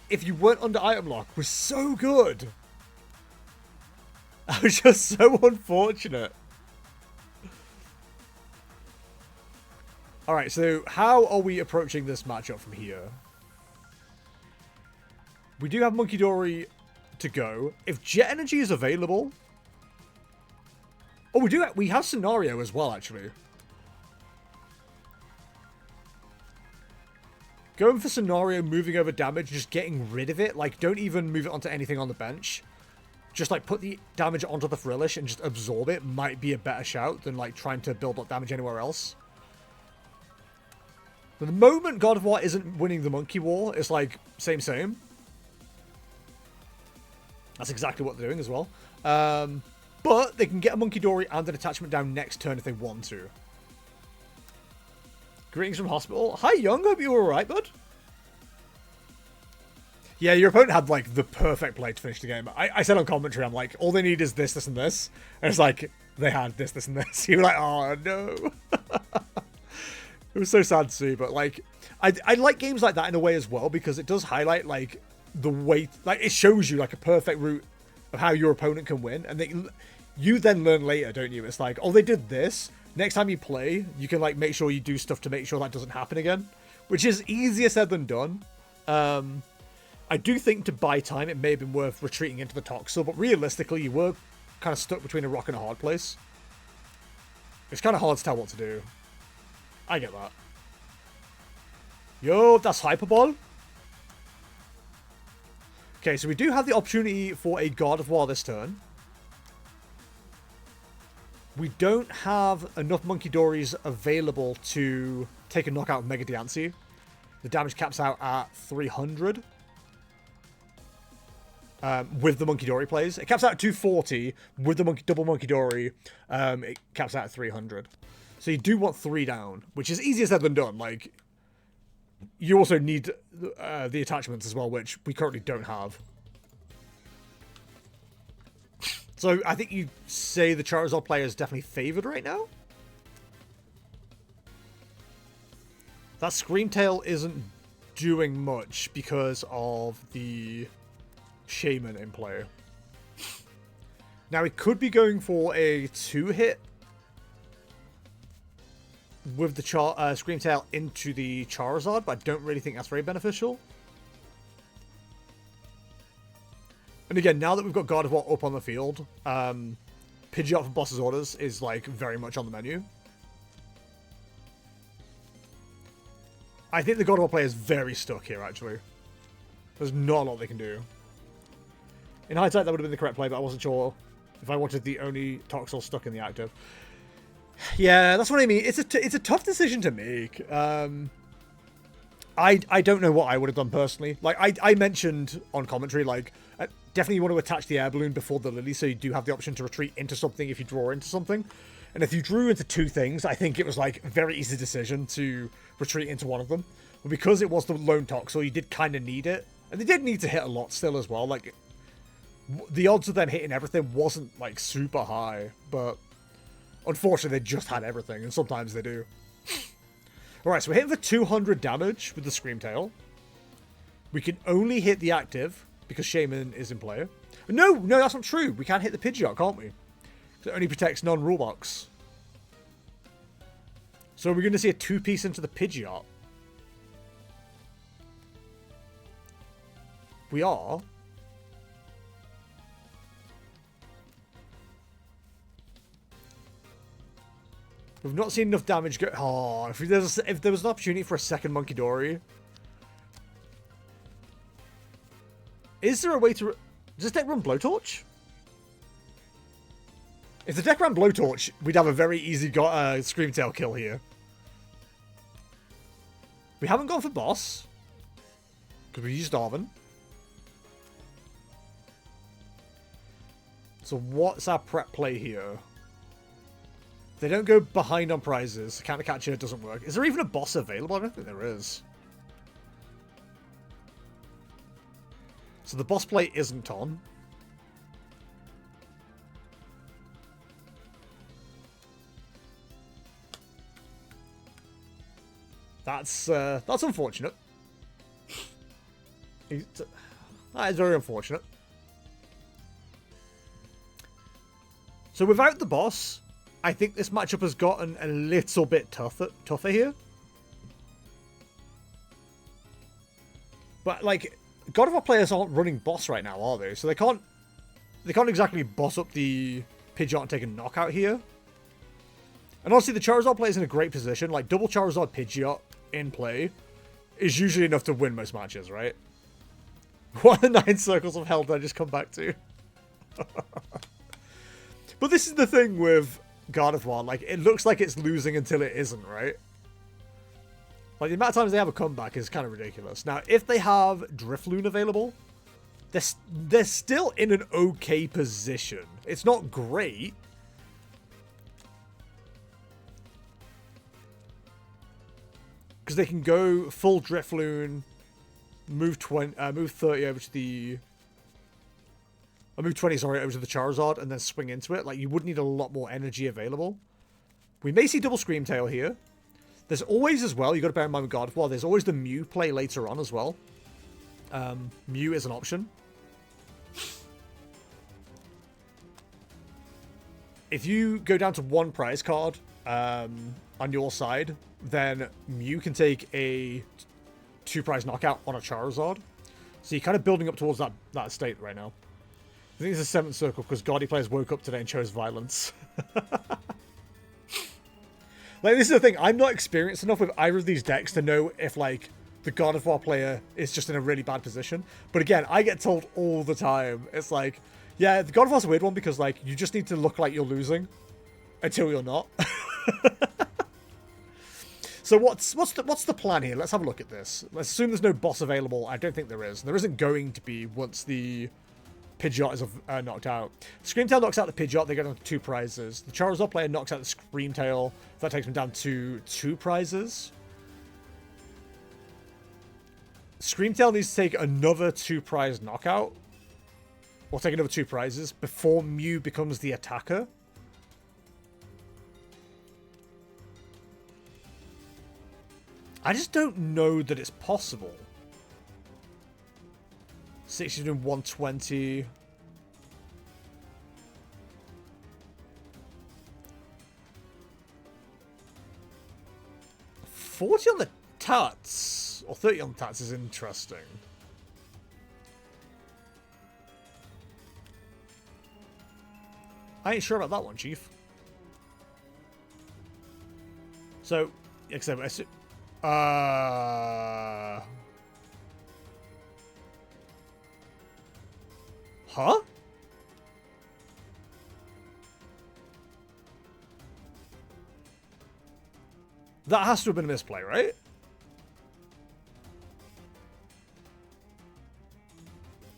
if you weren't under item lock, was so good. That was just so unfortunate. Alright, so how are we approaching this matchup from here? We do have Monkey Dory to go. If Jet Energy is available... Oh, we have Scenario as well, actually. Going for Scenario, moving over damage, just getting rid of it. Like, don't even move it onto anything on the bench. Just, like, put the damage onto the Frillish and just absorb it might be a better shout than, like, trying to build up damage anywhere else. But the moment God of War isn't winning the Monkey War, it's like, same. That's exactly what they're doing as well. But they can get a Monkey Dory and an attachment down next turn if they want to. Greetings from hospital. Hi, Young. Hope you're alright, bud. Yeah, your opponent had, like, the perfect play to finish the game. I said on commentary, I'm like, all they need is this, and this. And it's like, they had this, and this. You were like, oh, no. It was so sad to see, but, like, I like games like that in a way as well, because it does highlight, like, the way... Like, it shows you, like, a perfect route of how your opponent can win. And you then learn later, don't you? It's like, oh, they did this. Next time you play, you can, like, make sure you do stuff to make sure that doesn't happen again. Which is easier said than done. I do think to buy time, it may have been worth retreating into the Toxel, but realistically, you were kind of stuck between a rock and a hard place. It's kind of hard to tell what to do. I get that. Yo, that's Hyperball. Okay, so we do have the opportunity for a God of War this turn. We don't have enough Monkey Dories available to take a knockout with Mega Diancie. The damage caps out at 300. With the Monkey Dory plays. It caps out at 240. With the double Monkey Dory, it caps out at 300. So you do want 3 down, which is easier said than done. Like, you also need the attachments as well, which we currently don't have. So I think you say the Charizard player is definitely favored right now. That Screamtail isn't doing much because of the Shaman in play. Now, he could be going for a 2-hit with the Screamtail into the Charizard, but I don't really think that's very beneficial. And again, now that we've got God of War up on the field, Pidgeot for Boss's Orders is, like, very much on the menu. I think the God of War player is very stuck here, actually. There's not a lot they can do. In hindsight, that would have been the correct play, but I wasn't sure if I wanted the only Toxel stuck in the active. Yeah, that's what I mean. It's a tough decision to make. I don't know what I would have done personally. Like, I mentioned on commentary, like, definitely want to attach the air balloon before the Lily, so you do have the option to retreat into something if you draw into something. And if you drew into 2 things, I think it was, like, a very easy decision to retreat into one of them. But because it was the lone Toxel, you did kind of need it. And they did need to hit a lot still as well. Like, the odds of them hitting everything wasn't, like, super high. But unfortunately, they just had everything, and sometimes they do. Alright, so we're hitting for 200 damage with the Screamtail. We can only hit the active, because Shaman is in play. No, that's not true. We can hit the Pidgeot, can't we? It only protects non-rulebox. So we're going to see a 2-piece into the Pidgeot. We are. We've not seen enough damage go... Oh, if there was an opportunity for a second Monkey Dory. Is there a way to... Does this deck run Blowtorch? If the deck ran Blowtorch, we'd have a very easy Screamtail kill here. We haven't gone for boss. Because we used Darwin. So what's our prep play here? They don't go behind on prizes. Counter catcher doesn't work. Is there even a boss available? I don't think there is. So the boss plate isn't on. That's unfortunate. That is very unfortunate. So without the boss, I think this matchup has gotten a little bit tougher here. But like, God of War players aren't running boss right now, are they? So they can't exactly boss up the Pidgeot and take a knockout here. And honestly, the Charizard plays in a great position. Like, double Charizard Pidgeot in play is usually enough to win most matches, right? What are the 9 circles of hell did I just come back to? But this is the thing with God of War. Like, it looks like it's losing until it isn't, right? Like, the amount of times they have a comeback is kind of ridiculous. Now, if they have Drifloon available, they're still in an okay position. It's not great. Because they can go full Drifloon, move 30 over to the... move 20, sorry, over to the Charizard, and then swing into it. Like, you would need a lot more energy available. We may see double Screamtail here. There's always, as well, you got to bear in mind with God of War, there's always the Mew play later on as well. Mew is an option. If you go down to 1 prize card on your side, then Mew can take a 2 prize knockout on a Charizard. So you're kind of building up towards that state right now. I think it's a 7th circle because Gaudy players woke up today and chose violence. Like, this is the thing. I'm not experienced enough with either of these decks to know if, like, the God of War player is just in a really bad position. But again, I get told all the time. It's like, yeah, the God of War's a weird one because, like, you just need to look like you're losing until you're not. So what's the plan here? Let's have a look at this. Let's assume there's no boss available. I don't think there is. There isn't going to be once the Pidgeot is knocked out. Screamtail knocks out the Pidgeot, they get on to 2 prizes. The Charizard player knocks out the Screamtail, that takes them down to 2 prizes. Screamtail needs to take another 2 prize knockout, or take another 2 prizes, before Mew becomes the attacker. I just don't know that it's possible. 60 and 120. $40 on the tats, or 30 on the tats is interesting. I ain't sure about that one, Chief. So, except huh? That has to have been a misplay, right?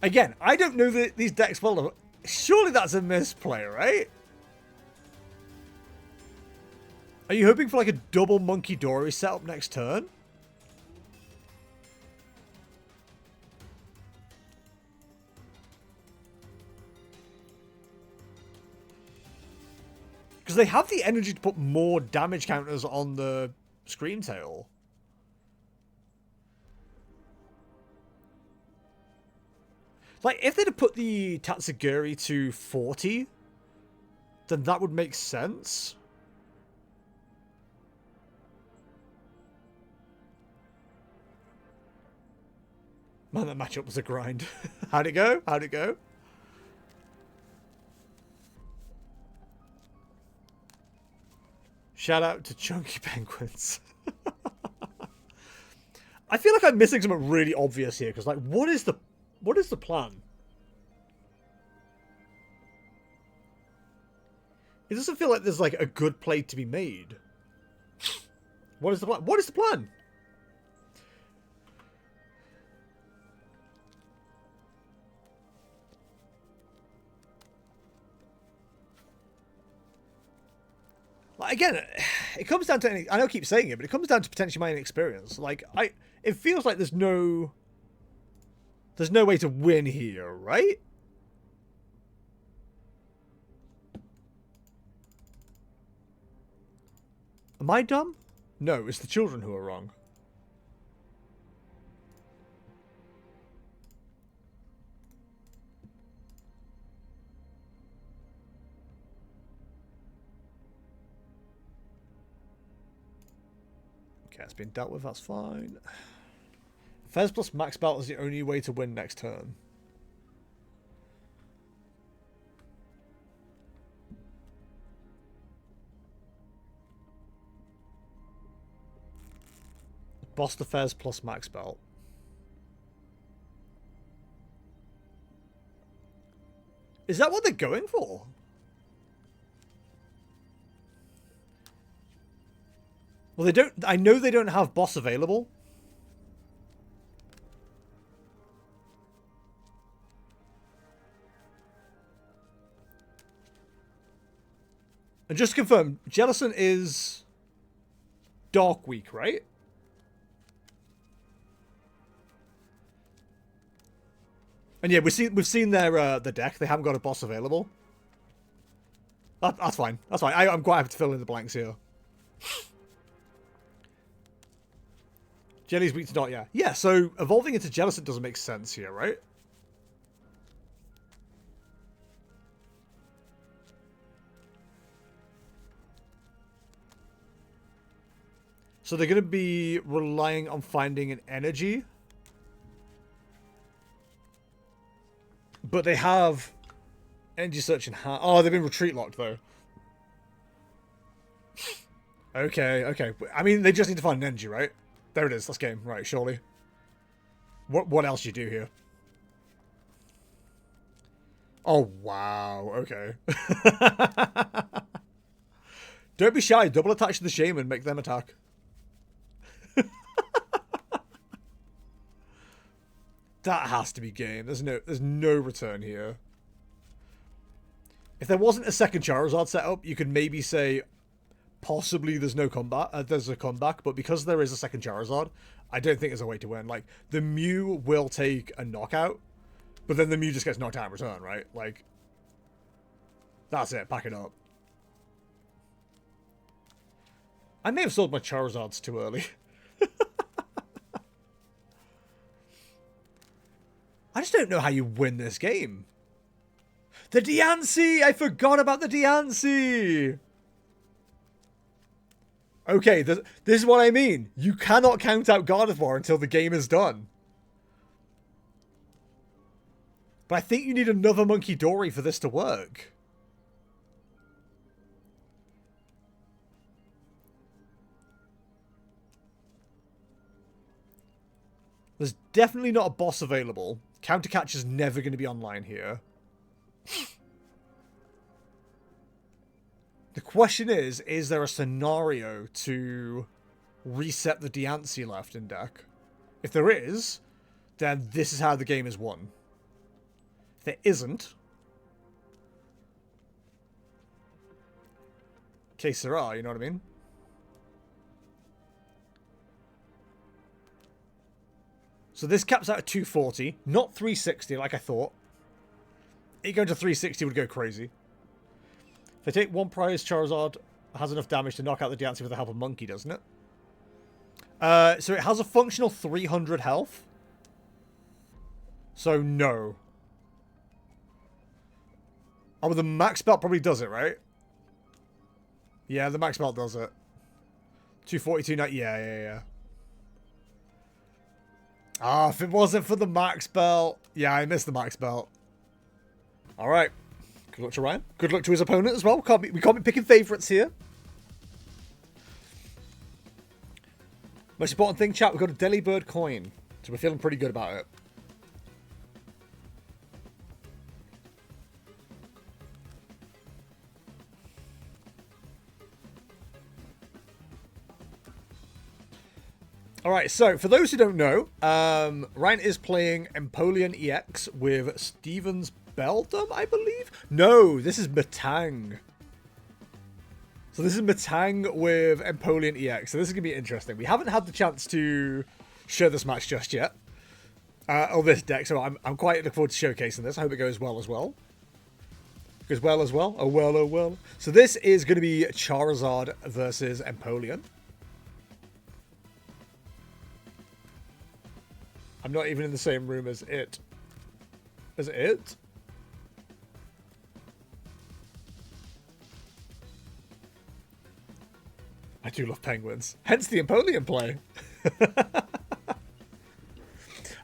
Again, I don't know these decks well enough. Surely that's a misplay, right? Are you hoping for like a double Monkey Dory setup next turn? Because they have the energy to put more damage counters on the Screamtail. Like, if they'd have put the Tatsugiri to 40, then that would make sense. Man, that matchup was a grind. How'd it go? How'd it go? Shout out to Chunky Penguins. I feel like I'm missing something really obvious here, because, like, what is the plan? It doesn't feel like there's, like, a good play to be made. What is the plan? What is the plan? again, it comes down to, I know I keep saying it, but it comes down to potentially my inexperience. Like, it feels like there's no way to win here, right? Am I dumb? No, it's the children who are wrong. Okay, it's been dealt with, that's fine. Fez plus max belt is the only way to win next turn. Boss the Fez plus max belt. Is that what they're going for? Well, they don't. I know they don't have boss available. And just to confirm, Jellison is Dark Week, right? And yeah, we've seen their deck. They haven't got a boss available. That's fine. That's fine. I'm quite happy to fill in the blanks here. Jelly's weak to Dark, yeah. Yeah, so evolving into Jellison doesn't make sense here, right? So they're going to be relying on finding an energy. But they have energy search in hand. Oh, they've been retreat locked, though. Okay, okay. I mean, they just need to find an energy, right? There it is. That's game. Right, surely. What else do you do here? Oh, wow. Okay. Don't be shy. Double attach to the shaman. Make them attack. That has to be game. There's no return here. If there wasn't a second Charizard setup, you could maybe say possibly there's no combat. There's a comeback, but because there is a second Charizard, I don't think there's a way to win. Like, the Mew will take a knockout, but then the Mew just gets knocked out in return, right? Like, that's it. Pack it up. I may have sold my Charizards too early. I just don't know how you win this game. The Diancie! I forgot about the Diancie! Okay, this is what I mean. You cannot count out Gardevoir until the game is done. But I think you need another Monkey Dory for this to work. There's definitely not a boss available. Counter Catch is never going to be online here. The question is there a scenario to reset the Diancie left in deck? If there is, then this is how the game is won. If there isn't, que sera, you know what I mean? So this caps out at 240, not 360 like I thought. It going to 360 would go crazy. If they take one prize, Charizard has enough damage to knock out the Diancie with the help of Monkey, doesn't it? So it has a functional 300 health. So no. Oh, the max belt probably does it, right? Yeah, the max belt does it. 242, yeah. Ah, if it wasn't for the max belt. Yeah, I missed the max belt. Alright. Good luck to Ryan. Good luck to his opponent as well. We can't be picking favourites here. Most important thing, chat, we've got a Delibird coin. So we're feeling pretty good about it. Alright, so for those who don't know, Ryan is playing Empoleon EX with Steven's Beldum, I believe? No, this is Matang. Is So this is Matang with Empoleon EX. So this is going to be interesting. We haven't had the chance to show this match just yet. Or this deck. So I'm quite looking forward to showcasing this. I hope it goes well as well. Goes well as well. Oh well, oh well. So this is going to be Charizard versus Empoleon. I'm not even in the same room as it. As it? I do love penguins. Hence the Empoleon play.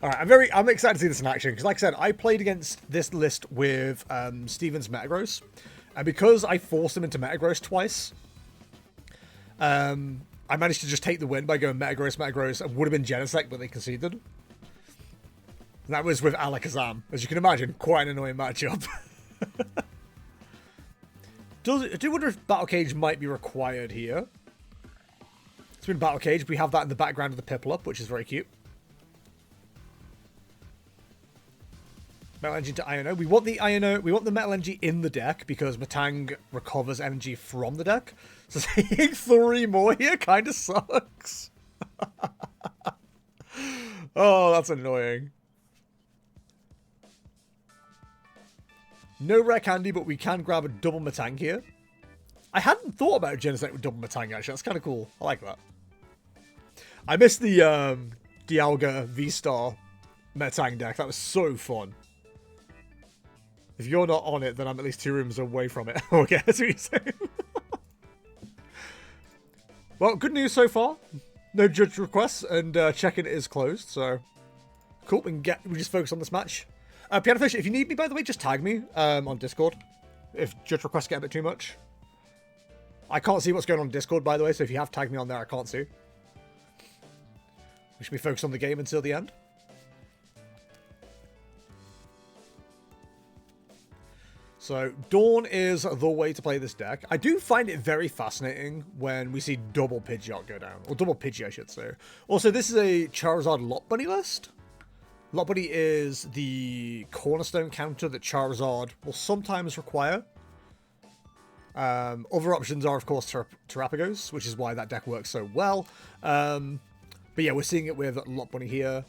Alright, I'm excited to see this in action, because like I said, I played against this list with Steven's Metagross. And because I forced him into Metagross twice, I managed to just take the win by going Metagross, and would have been Genesect, but they conceded. And that was with Alakazam. As you can imagine, quite an annoying matchup. I do wonder if Battle Cage might be required here. It's been Battle Cage. We have that in the background of the Piplup, which is very cute. Metal Energy to Iono. We want the Iono. We want the Metal Energy in the deck because Matang recovers energy from the deck. So taking 3 more here kind of sucks. Oh, that's annoying. No rare candy, but we can grab a double Matang here. I hadn't thought about Genesect with double Matang, actually. That's kind of cool. I like that. I missed the Dialga V-Star Matang deck. That was so fun. If you're not on it, then I'm at least 2 rooms away from it. Okay, that's what you're saying. Well, good news so far. No judge requests, and check-in is closed, so... Cool, we just focus on this match. Piano Fish, if you need me, by the way, just tag me on Discord. If judge requests get a bit too much. I can't see what's going on Discord, by the way, so if you have tagged me on there, I can't see. We should be focused on the game until the end. So, Dawn is the way to play this deck. I do find it very fascinating when we see double Pidgeot go down. Or double Pidgey, I should say. Also, this is a Charizard Lot Bunny list. Lot Bunny is the cornerstone counter that Charizard will sometimes require. Other options are, of course, Terrapagos, which is why that deck works so well. But yeah, we're seeing it with Lot Bunny here.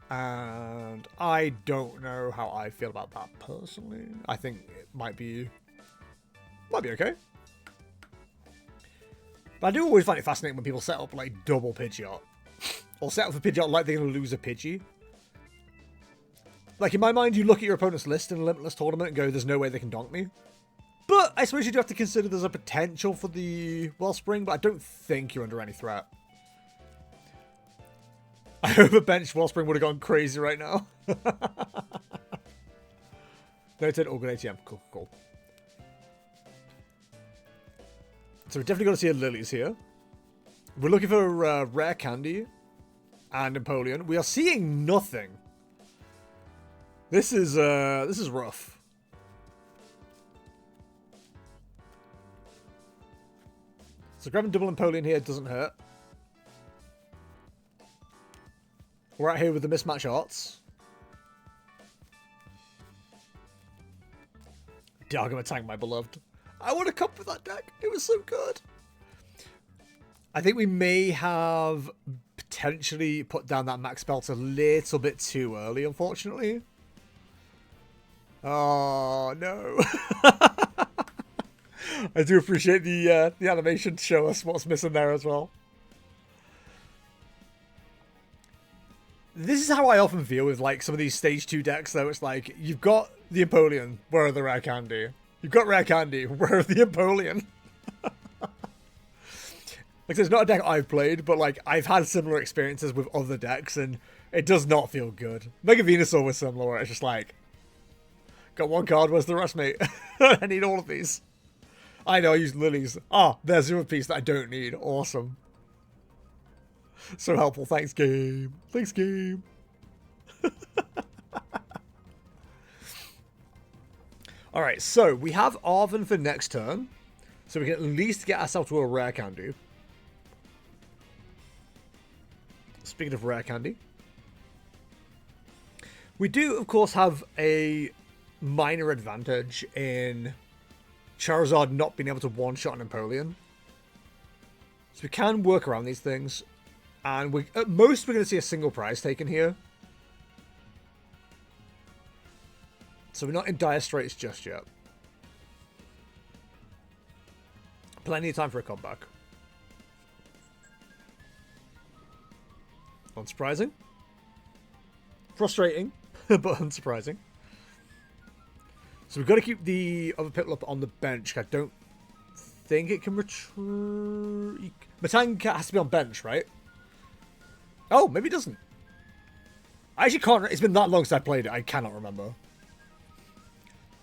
And I don't know how I feel about that personally. I think it might be okay. But I do always find it fascinating when people set up like double Pidgeot. Or set up a Pidgeot like they're going to lose a Pidgey. Like in my mind, you look at your opponent's list in a Limitless tournament and go, there's no way they can donk me. But I suppose you do have to consider there's a potential for the Wellspring, but I don't think you're under any threat. I hope a bench Wellspring would have gone crazy right now. Noted, all good ATM. Cool, cool. So we're definitely going to see a Lilies here. We're looking for Rare Candy and Empoleon. We are seeing nothing. This is rough. So grabbing double Empoleon here doesn't hurt. We're out here with the mismatch arts. Dargamatang, my beloved. I want to come with that deck. It was so good. I think we may have potentially put down that max belt a little bit too early, unfortunately. Oh, no. I do appreciate the animation to show us what's missing there as well. This is how I often feel with like some of these stage 2 decks, though. It's like, you've got the Empoleon, where are the Rare Candy? You've got Rare Candy, where are the Empoleon? Like, it's not a deck I've played, but like, I've had similar experiences with other decks, and it does not feel good. Mega Venusaur was similar, where it's just like, got 1 card, where's the rest, mate? I need all of these. I know, I use Lilies. Ah, there's a piece that I don't need. Awesome. So helpful. Thanks, game. Thanks, game. Alright, so we have Arven for next turn. So we can at least get ourselves to a Rare Candy. Speaking of Rare Candy. We do, of course, have a minor advantage in Charizard not being able to one-shot an Empoleon. So we can work around these things. And at most, we're going to see a single prize taken here. So we're not in dire straits just yet. Plenty of time for a comeback. Unsurprising. Frustrating, but unsurprising. So we've got to keep the other Piplup on the bench. I don't think it can retrieve... Matang has to be on bench, right? Oh, maybe it doesn't. I actually can't... It's been that long since I played it. I cannot remember.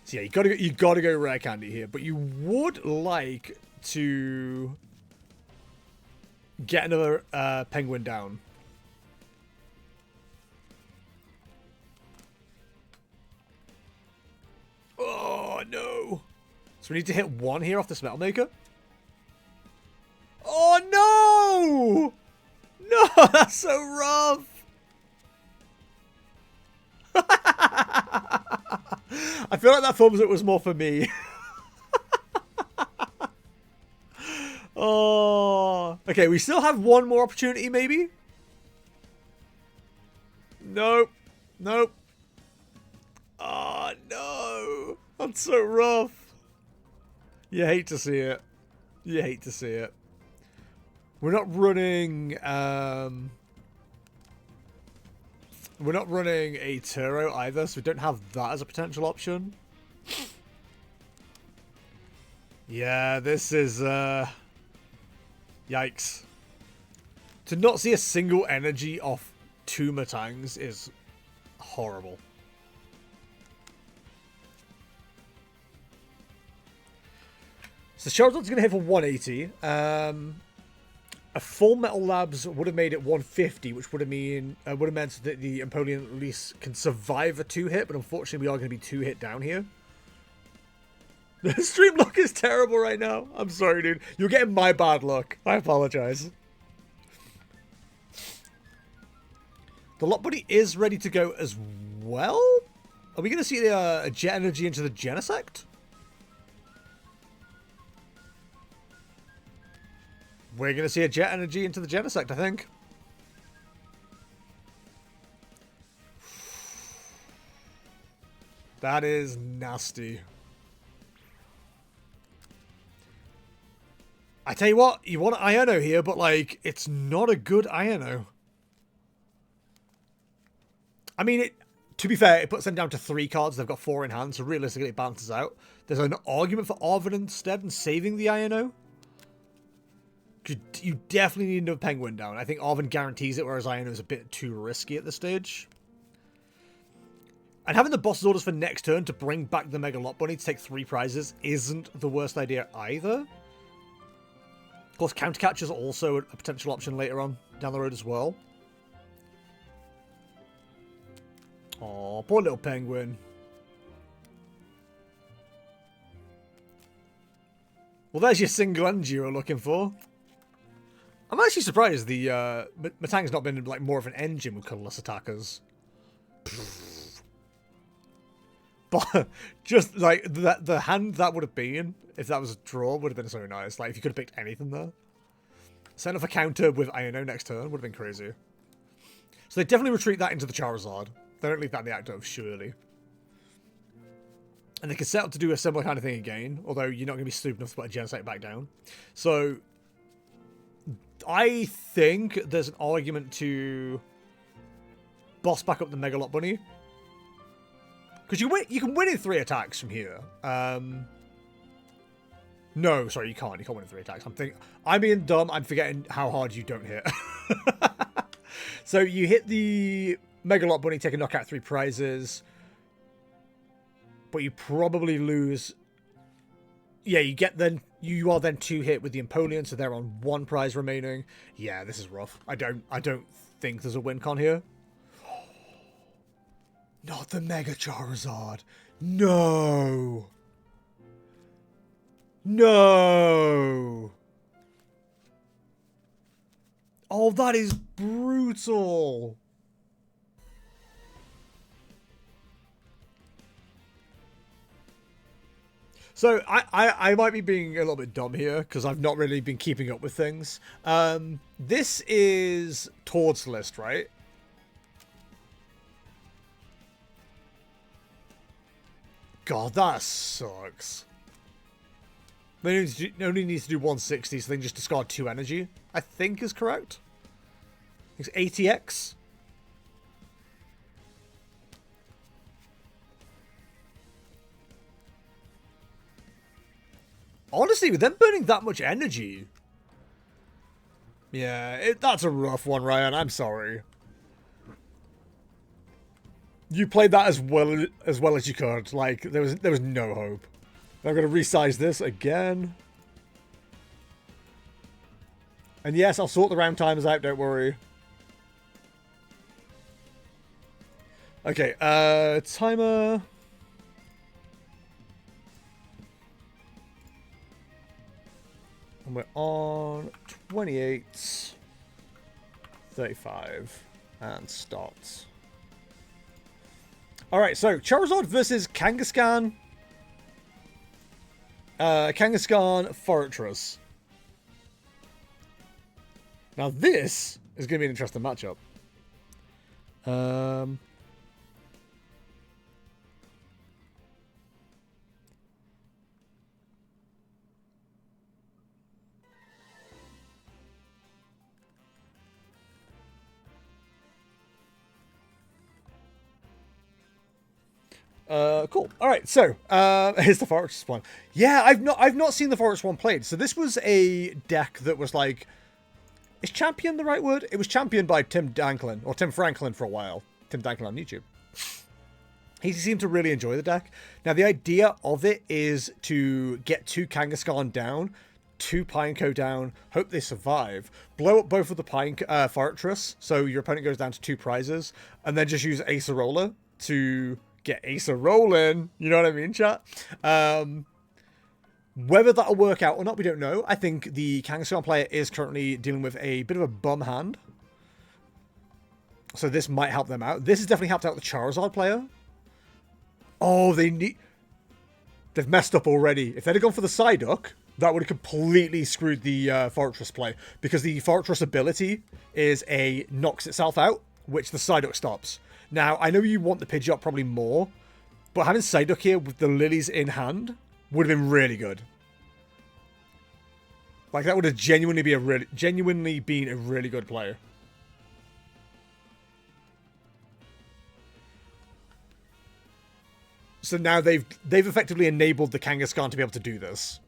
So yeah, you gotta go rare candy here. But you would like to get another penguin down. Oh, no. So we need to hit one here off this Metal Maker. Oh, no! No, that's so rough. I feel like that thumbs up was more for me. Oh. Okay, we still have one more opportunity, maybe? Nope. Nope. Oh, no. That's so rough. You hate to see it. You hate to see it. We're not running... We're not running a Turo either, so we don't have that as a potential option. Yeah, this is... Yikes. To not see a single energy off 2 Matangs is horrible. So Charizard's going to hit for 180. A full Metal Labs would have made it 150, which would have meant that the Empoleon at least can survive a 2-hit, but unfortunately we are going to be 2-hit down here. The stream luck is terrible right now. I'm sorry, dude. You're getting my bad luck. I apologize. The Lot Buddy is ready to go as well. Are we going to see a Jet Energy into the Genesect? We're going to see a Jet Energy into the Genesect, I think. That is nasty. I tell you what, you want Iono here, but, like, it's not a good Iono. I mean, to be fair, it puts them down to 3 cards. They've got 4 in hand, so realistically it balances out. There's an argument for Arven instead and saving the Iono. You definitely need another Penguin down. I think Arven guarantees it, whereas Iono is a bit too risky at this stage. And having the boss's orders for next turn to bring back the Mega Lot Bunny to take 3 prizes isn't the worst idea either. Of course, Counter Catch is also a potential option later on down the road as well. Oh, poor little Penguin. Well, there's your single energy you were looking for. I'm actually surprised the Matang's not been like more of an engine with colorless attackers. But just like the hand that would have been if that was a draw would have been so nice. Like if you could have picked anything there. Send off a counter with Iono next turn would have been crazy. So they definitely retreat that into the Charizard. They don't leave that in the active, surely. And they can set up to do a similar kind of thing again, although you're not going to be stupid enough to put a Genesect back down. So I think there's an argument to boss back up the Mega Lot Bunny. Because you can win in 3 attacks from here. No, sorry, you can't. You can't win in 3 attacks. I'm being dumb. I'm forgetting how hard you don't hit. So you hit the Mega Lot Bunny, take a knockout 3 prizes. But you probably lose. Yeah, you are then 2 hit with the Empoleon, so they're on 1 prize remaining. Yeah, this is rough. I don't think there's a win con here. Not the Mega Charizard. No. No. Oh, that is brutal. So I might be being a little bit dumb here because I've not really been keeping up with things. This is Tord's list, right? God, that sucks. They only need to do 160, so they can just discard 2 energy, I think is correct. It's ATX. Honestly, with them burning that much energy... Yeah, that's a rough one, Ryan. I'm sorry. You played that as well as you could. Like, there was no hope. I'm going to resize this again. And yes, I'll sort the round timers out, don't worry. Okay, timer... And we're on 28, 35, and starts. Alright, so Charizard versus Kangaskhan. Kangaskhan Fortress. Now this is going to be an interesting matchup. Cool. All right, so here's the Fortress one. Yeah, I've not seen the Fortress one played. So this was a deck that was like, is champion the right word? It was championed by Tim Franklin for a while. Tim Danklin on YouTube. He seemed to really enjoy the deck. Now the idea of it is to get 2 Kangaskhan down, 2 Pineco down, hope they survive, blow up both of the Fortress, so your opponent goes down to 2 prizes, and then just use Acerola to get Acer rolling. You know what I mean, chat? Whether that'll work out or not, we don't know. I think the Kangaskhan player is currently dealing with a bit of a bum hand. So this might help them out. This has definitely helped out the Charizard player. Oh, they've messed up already. If they'd have gone for the Psyduck, that would have completely screwed the Fortress play. Because the Fortress ability is knocks itself out, which the Psyduck stops. Now, I know you want the Pidgeot probably more, but having Psyduck here with the Lilies in hand would have been really good. Like, that would have genuinely been a really good player. So now they've effectively enabled the Kangaskhan to be able to do this.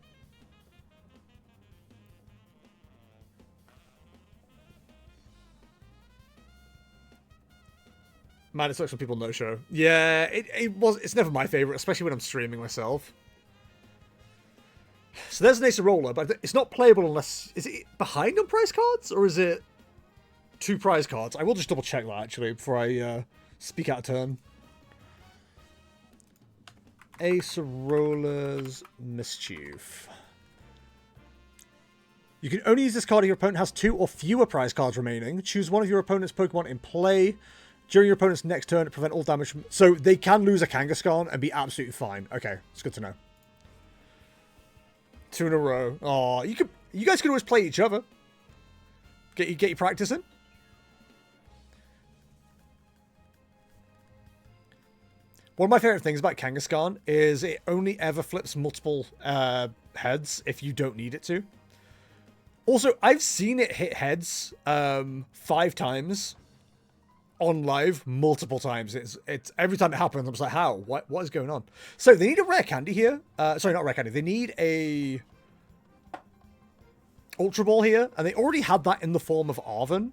Man, it sucks when people no-show. Yeah, it's never my favorite, especially when I'm streaming myself. So there's an Acerola, but it's not playable unless... Is it behind on prize cards, or is it 2 prize cards? I will just double-check that, actually, before I speak out of turn. Acerola's Mischief. You can only use this card if your opponent has 2 or fewer prize cards remaining. Choose one of your opponent's Pokemon in play during your opponent's next turn to prevent all damage from... So they can lose a Kangaskhan and be absolutely fine. Okay, it's good to know. 2 in a row. Oh, you guys could always play each other. Get your practice in. One of my favorite things about Kangaskhan is it only ever flips multiple heads if you don't need it to. Also, I've seen it hit heads 5 times on live multiple times. It's every time it happens, I'm just like, how? What is going on? So they need a rare candy here. Sorry, not rare candy. They need a Ultra Ball here, and they already had that in the form of Arven.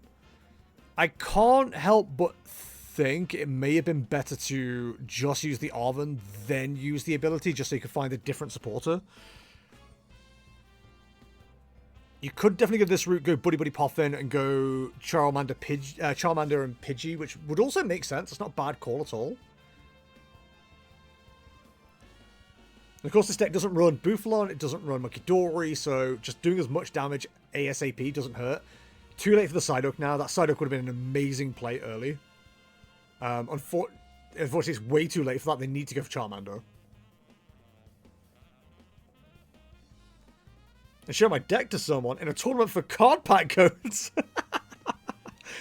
I can't help but think it may have been better to just use the Arven, then use the ability, just so you could find a different supporter. You could definitely go this route, go Buddy Buddy Poffin, and go Charmander and Pidgey, which would also make sense. It's not a bad call at all. And of course, this deck doesn't run Bufalon, it doesn't run Munkidori, so just doing as much damage ASAP doesn't hurt. Too late for the Psyduck now. That Psyduck would have been an amazing play early. Unfortunately, it's way too late for that. They need to go for Charmander. and show my deck to someone in a tournament for card pack codes.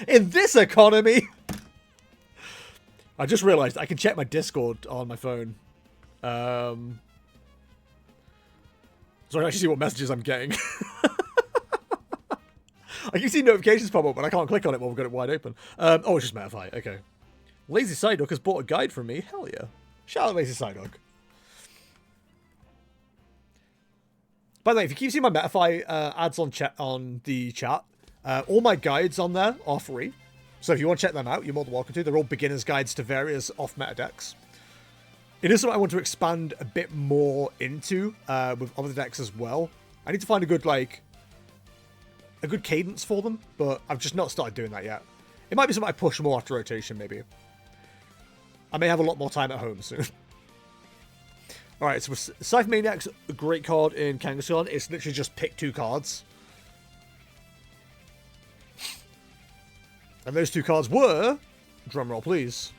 In this economy. I just realized I can check my Discord on my phone. So I can actually see what messages I'm getting. I can see notifications pop up, but I can't click on it while we've got it wide open. Oh, it's just Metafy. Okay. Lazy Psyduck has bought a guide from me. Hell yeah. Shout out Lazy Psyduck. By the way, if you keep seeing my Metafy ads on the chat, all my guides on there are free. So if you want to check them out, you're more than welcome to. They're all beginner's guides to various off-meta decks. It is something I want to expand a bit more into with other decks as well. I need to find a good cadence for them, but I've just not started doing that yet. It might be something I push more after rotation, maybe. I may have a lot more time at home soon. Alright, so Scythe Maniac's a great card in Kangaskhan. It's literally just pick 2 cards. And those 2 cards were... Drumroll, please.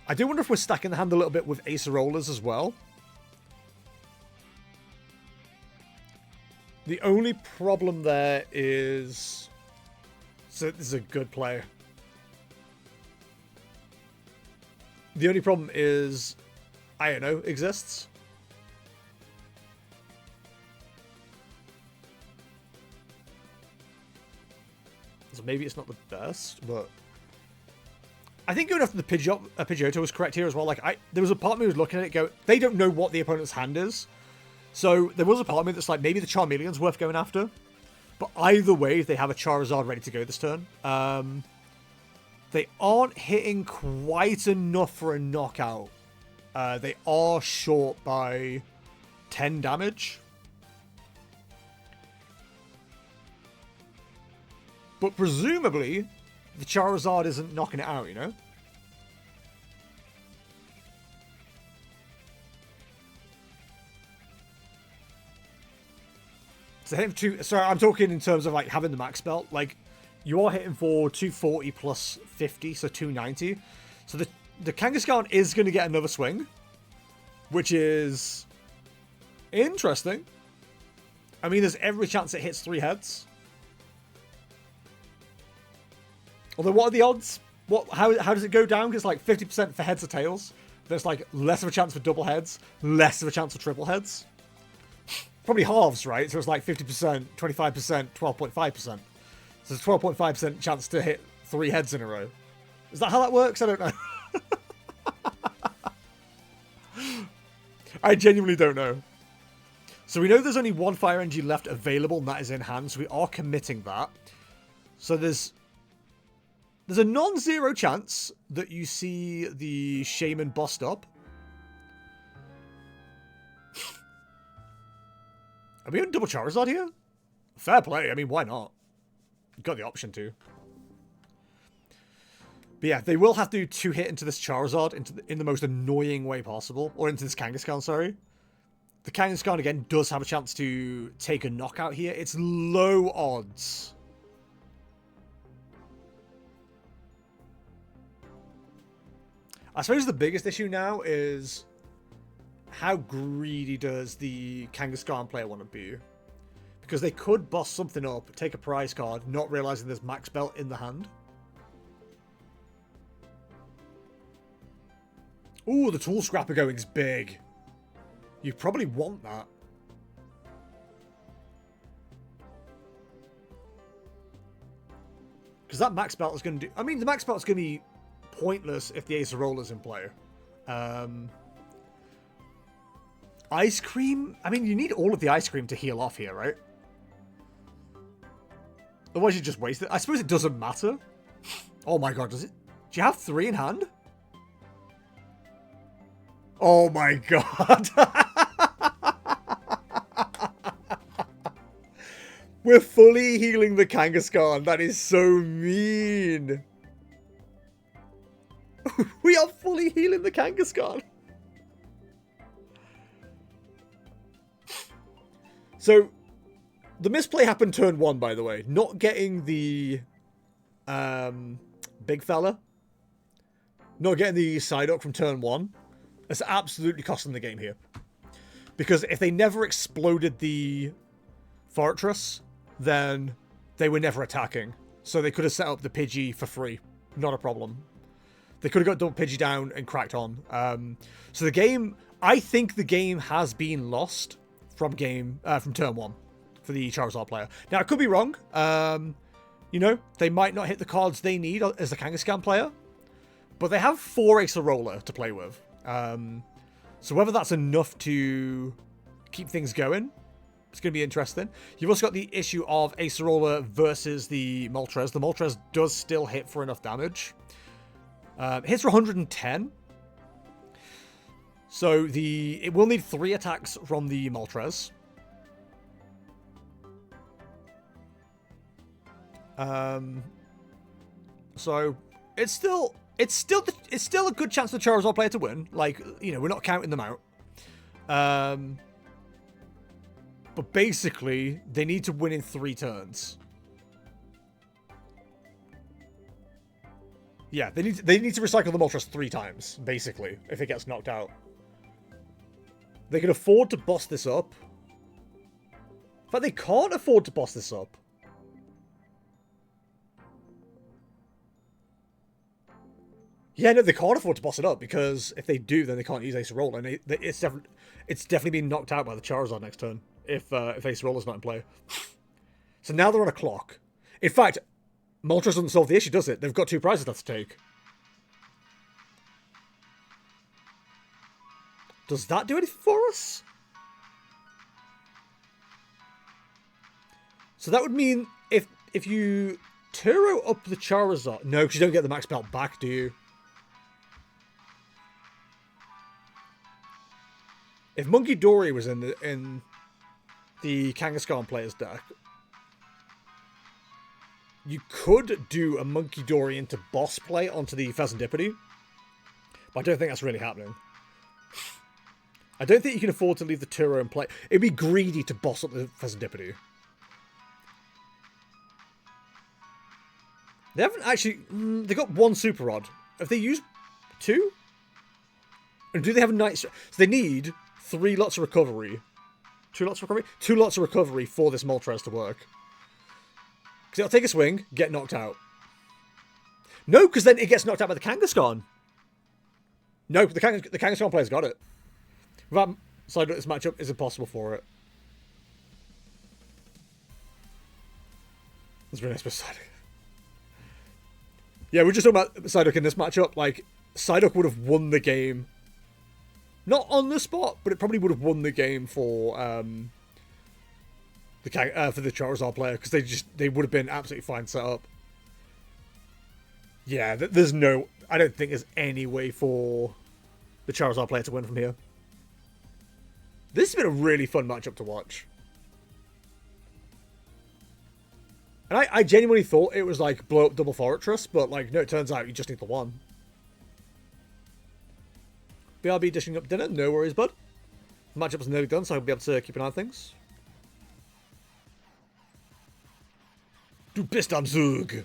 I do wonder if we're stacking the hand a little bit with Ace of Rollers as well. The only problem there is... So this is a good play. The only problem is... I don't know, exists. So maybe it's not the best, but... I think going after the Pidgeotto was correct here as well. There was a part of me who was looking at it go, they don't know what the opponent's hand is. So there was a part of me that's like, maybe the Charmeleon's worth going after. But either way, they have a Charizard ready to go this turn. They aren't hitting quite enough for a knockout. They are short by 10 damage. But presumably, the Charizard isn't knocking it out, you know? So hitting for sorry, I'm talking in terms of having the max belt. You are hitting for 240 plus 50, so 290. So the Kangaskhan is going to get another swing, which is interesting. I mean, there's every chance it hits 3 heads. Although, what are the odds? How does it go down? Because 50% for heads or tails. There's less of a chance for double heads, less of a chance for triple heads. Probably halves, right? So it's 50%, 25%, 12.5%. So there's 12.5% chance to hit 3 heads in a row. Is that how that works? I don't know. I genuinely don't know. So we know there's only 1 Fire Energy left available, and that is in hand. So we are committing that. So there's a non-zero chance that you see the Shaman bust up. Are we on double Charizard here? Fair play. I mean, why not? You've got the option to. But yeah, they will have to 2-hit into this Charizard in the most annoying way possible. Or into this Kangaskhan, sorry. The Kangaskhan, again, does have a chance to take a knockout here. It's low odds. I suppose the biggest issue now is how greedy does the Kangaskhan player want to be? Because they could bust something up, take a prize card, not realizing there's max belt in the hand. Ooh, the tool scrapper going's big. You probably want that. Because that max belt is going to do... I mean, the max belt is going to be pointless if the Ace of Rollers in play. Ice Cream? I mean, you need all of the Ice Cream to heal off here, right? Otherwise you just waste it. I suppose it doesn't matter. Oh my god, does it? Do you have 3 in hand? Oh my god. We're fully healing the Kangaskhan. That is so mean. We are fully healing the Kangaskhan. So, the misplay happened turn 1, by the way. Not getting the big fella. Not getting the Psyduck from turn 1. That's absolutely costing the game here. Because if they never exploded the fortress, then they were never attacking. So they could have set up the Pidgey for free. Not a problem. They could have got double Pidgey down and cracked on. So the game, I think the game has been lost from turn 1 for the Charizard player. Now, I could be wrong. You know, they might not hit the cards they need as the Kangaskhan player, but they have 4 Acerola to play with. So whether that's enough to keep things going, it's going to be interesting. You've also got the issue of Acerola versus the Moltres. The Moltres does still hit for enough damage. Hits for 110. So it will need 3 attacks from the Moltres. So it's still a good chance for the Charizard player to win. Like, you know, we're not counting them out. But basically, they need to win in 3 turns. Yeah, they need to recycle the Moltres 3 times, basically, if it gets knocked out. They can afford to boss this up. In fact, they can't afford to boss this up. Yeah, no, they can't afford to boss it up, because if they do, then they can't use Acerola, and it's definitely being knocked out by the Charizard next turn, if Acerola's not in play. So now they're on a clock. In fact, Moltres doesn't solve the issue, does it? They've got 2 prizes left to take. Does that do anything for us? So that would mean if you Turo up the Charizard... No, because you don't get the max belt back, do you? If Monkey Dory was in the Kangaskhan player's deck, you could do a Monkey Dory into boss play onto the Pheasantipity, but I don't think that's really happening. I don't think you can afford to leave the Turo in play. It'd be greedy to boss up the Pheasantipity. They haven't actually... they got 1 Super Rod. Have they used 2? And do they have a Night... So they need 3 lots of recovery. 2 lots of recovery? 2 lots of recovery for this Moltres to work. Because it'll take a swing, get knocked out. No, because then it gets knocked out by the Kangaskhan. No, the Kangaskhan player's got it. Without side this matchup is impossible for it. That's really nice for Psyduck. Yeah, we're just talking about Psyduck in this matchup. Like, Psyduck would have won the game. Not on the spot, but it probably would have won the game for the Charizard player, because they would have been absolutely fine set up. Yeah, there's no... I don't think there's any way for the Charizard player to win from here. This has been a really fun matchup to watch. And I genuinely thought it was like blow up double Fortress, but like, no, it turns out you just need the 1. BRB dishing up dinner, no worries, bud. Matchup's nearly done, so I'll be able to keep an eye on things. Du bist am Zug.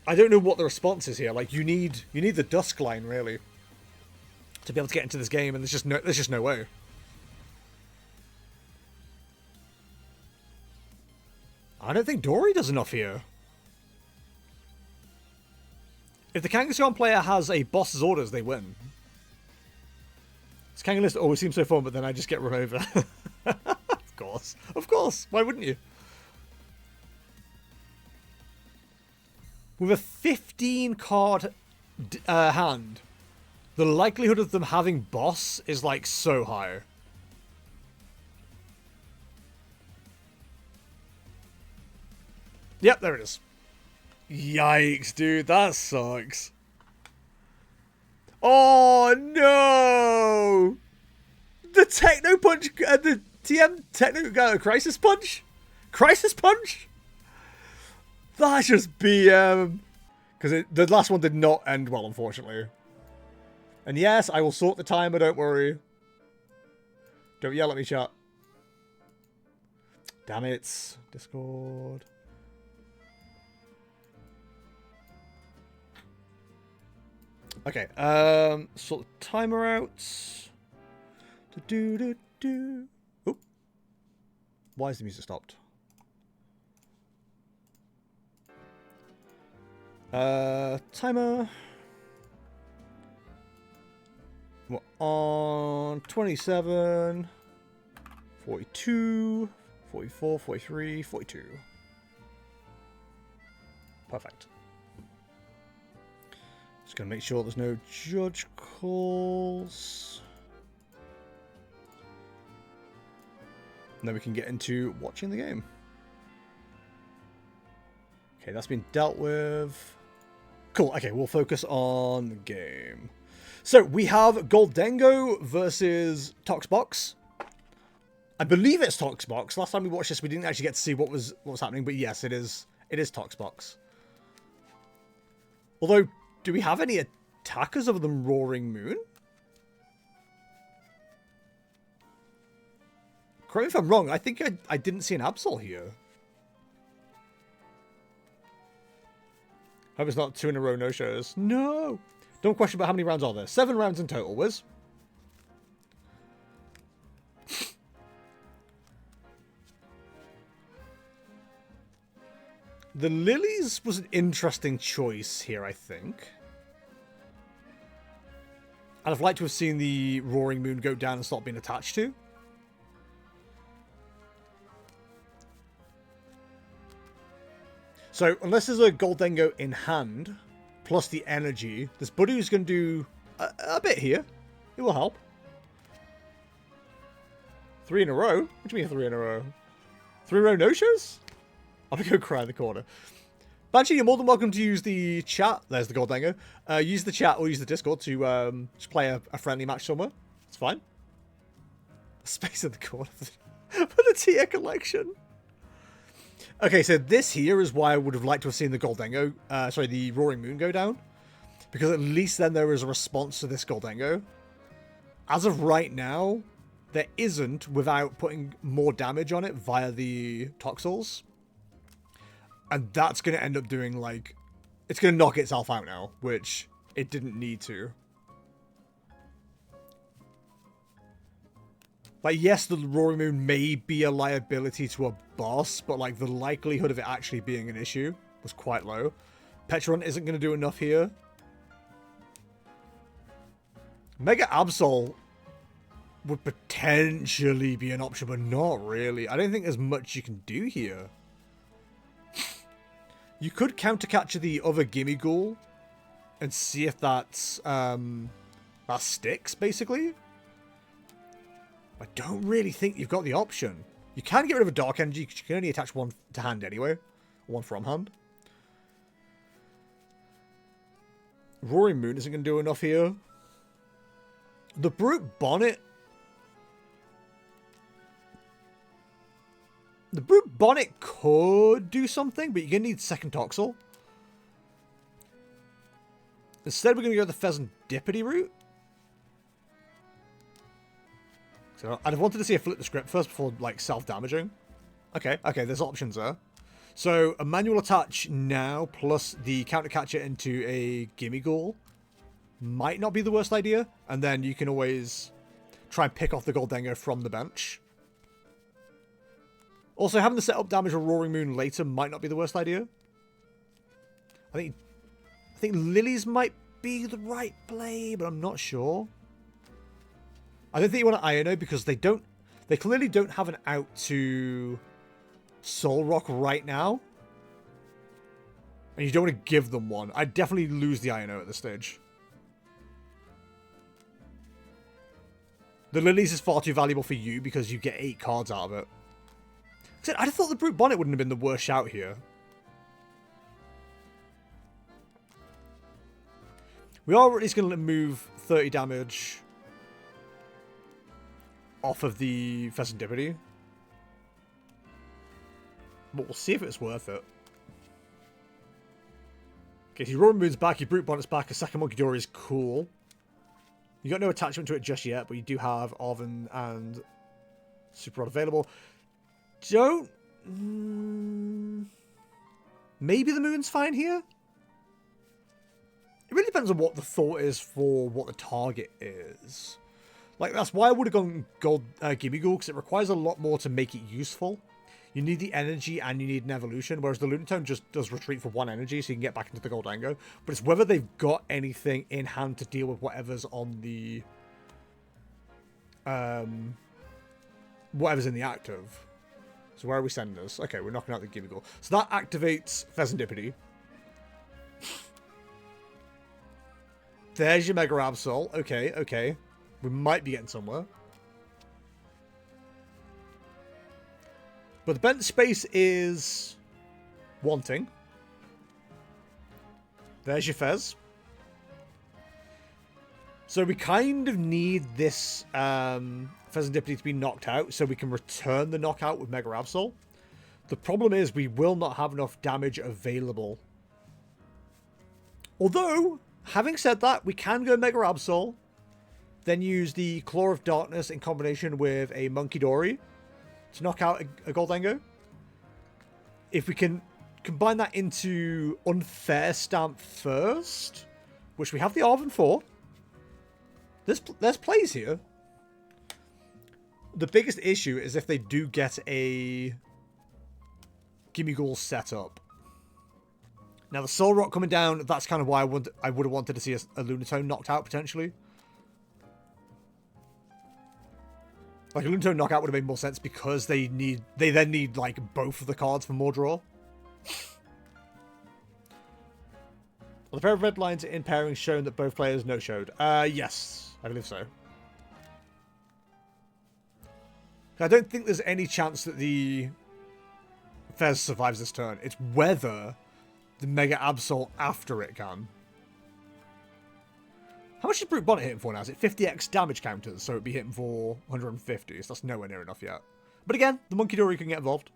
I don't know what the response is here. Like, you need the Dusk line, really, to be able to get into this game, and there's just no way. I don't think Dory does enough here. If the Kangaskhan player has a boss's orders, they win. This Kangalist always seems so fun, but then I just get run over. Of course. Of course. Why wouldn't you? With a 15 card hand, the likelihood of them having boss is like so high. Yep, there it is. Yikes, dude, that sucks. Oh no! The Techno Punch, the TM Techno Crisis Punch? Crisis Punch? That's just BM. Because the last one did not end well, unfortunately. And yes, I will sort the timer, don't worry. Don't yell at me, chat. Damn it. Discord. Okay, sort the timer out. Do do do. Oh, why is the music stopped? Timer. We're on 27, 42, 44, 43, 42. Perfect. Just gonna make sure there's no judge calls. And then we can get into watching the game. Okay, that's been dealt with. Cool, okay, we'll focus on the game. So, we have Goldengo versus Toxbox. I believe it's Toxbox. Last time we watched this, we didn't actually get to see what was happening, but yes, it is Toxbox. Although, do we have any attackers other than Roaring Moon? Correct me if I'm wrong, I think I didn't see an Absol here. Hope it's not 2 in a row no-shows. No! Don't question about how many rounds are there. 7 rounds in total, Wiz. The Lilies was an interesting choice here, I think. I'd have liked to have seen the Roaring Moon go down and stop being attached to. So, unless there's a Goldengo in hand, plus the energy, this Budu's going to do a bit here. It will help. 3 in a row? What do you mean 3 in a row? 3 in a row no-shows? I'm going to go cry in the corner. Banshee, you're more than welcome to use the chat. There's the Goldengo. Use the chat or use the Discord to just play a friendly match somewhere. It's fine. Space in the corner for the tier collection. Okay, so this here is why I would have liked to have seen the Goldengo, the Roaring Moon go down. Because at least then there is a response to this Goldengo. As of right now, there isn't without putting more damage on it via the Toxels. And that's going to end up doing, like... It's going to knock itself out now, which it didn't need to. Like, yes, the Roaring Moon may be a liability to a boss, but, like, the likelihood of it actually being an issue was quite low. Petron isn't going to do enough here. Mega Absol would potentially be an option, but not really. I don't think there's much you can do here. You could counter-capture the other Gimme Ghoul and see if that's, that sticks, basically. I don't really think you've got the option. You can get rid of a Dark Energy, because you can only attach one to hand anyway. Or one from hand. Roaring Moon isn't going to do enough here. The Brute Bonnet... The Brute Bonnet could do something, but you're going to need second Toxel. Instead, we're going to go the Pheasant Dippity route. So I'd have wanted to see a flip the script first before, like, self-damaging. Okay, there's options there. So, a manual attach now, plus the counter-catcher into a Gimme Ghoul might not be the worst idea. And then you can always try and pick off the Goldengo from the bench. Also, having to set up damage a Roaring Moon later might not be the worst idea. I think Lilies might be the right play, but I'm not sure. I don't think you want to Iono because they clearly don't have an out to Soul Rock right now. And you don't want to give them one. I'd definitely lose the Iono at this stage. The Lilies is far too valuable for you because you get 8 cards out of it. I'd have thought the Brute Bonnet wouldn't have been the worst shout here. We are at least going to move 30 damage off of the Pheasant Dippity. But we'll see if it's worth it. Okay, so your Roaring Moon's back, your Brute Bonnet's back, a second Monkey Dory is cool. You got no attachment to it just yet, but you do have Arven and Super Rod available. Don't... maybe the Moon's fine here? It really depends on what the thought is for what the target is. Like, that's why I would have gone Gold Gimme Ghoul, because it requires a lot more to make it useful. You need the energy and you need an evolution, whereas the Lunatone just does retreat for 1 energy, so you can get back into the Goldango. But it's whether they've got anything in hand to deal with whatever's on the... whatever's in the active. So where are we sending this? Okay, we're knocking out the Gimme Ghoul. So that activates Pheasantipede. There's your Mega Absol. Okay, okay. We might be getting somewhere. But the bent space is wanting. There's your Fez. So we kind of need this Pheasantipede to be knocked out so we can return the knockout with Mega Absol. The problem is we will not have enough damage available. Although, having said that, we can go Mega Absol, then use the Claw of Darkness in combination with a Monkey Dory to knock out a Goldango. If we can combine that into Unfair Stamp first, which we have the Arven for, there's plays here. The biggest issue is if they do get a Gimme Ghoul set up. Now the Soul Rock coming down, that's kind of why I would have wanted to see a Lunatone knocked out potentially. Like a Lunatone knockout would have made more sense because they then need like both of the cards for more draw. Well, the pair of red lines in pairing shown that both players no-showed. Yes, I believe so. I don't think there's any chance that the Fez survives this turn. It's whether the Mega Absol after it can. How much is Brute Bonnet hitting for now? Is it 50x damage counters? So it'd be hitting for 150. So that's nowhere near enough yet. But again, the Monkey Dory can get involved.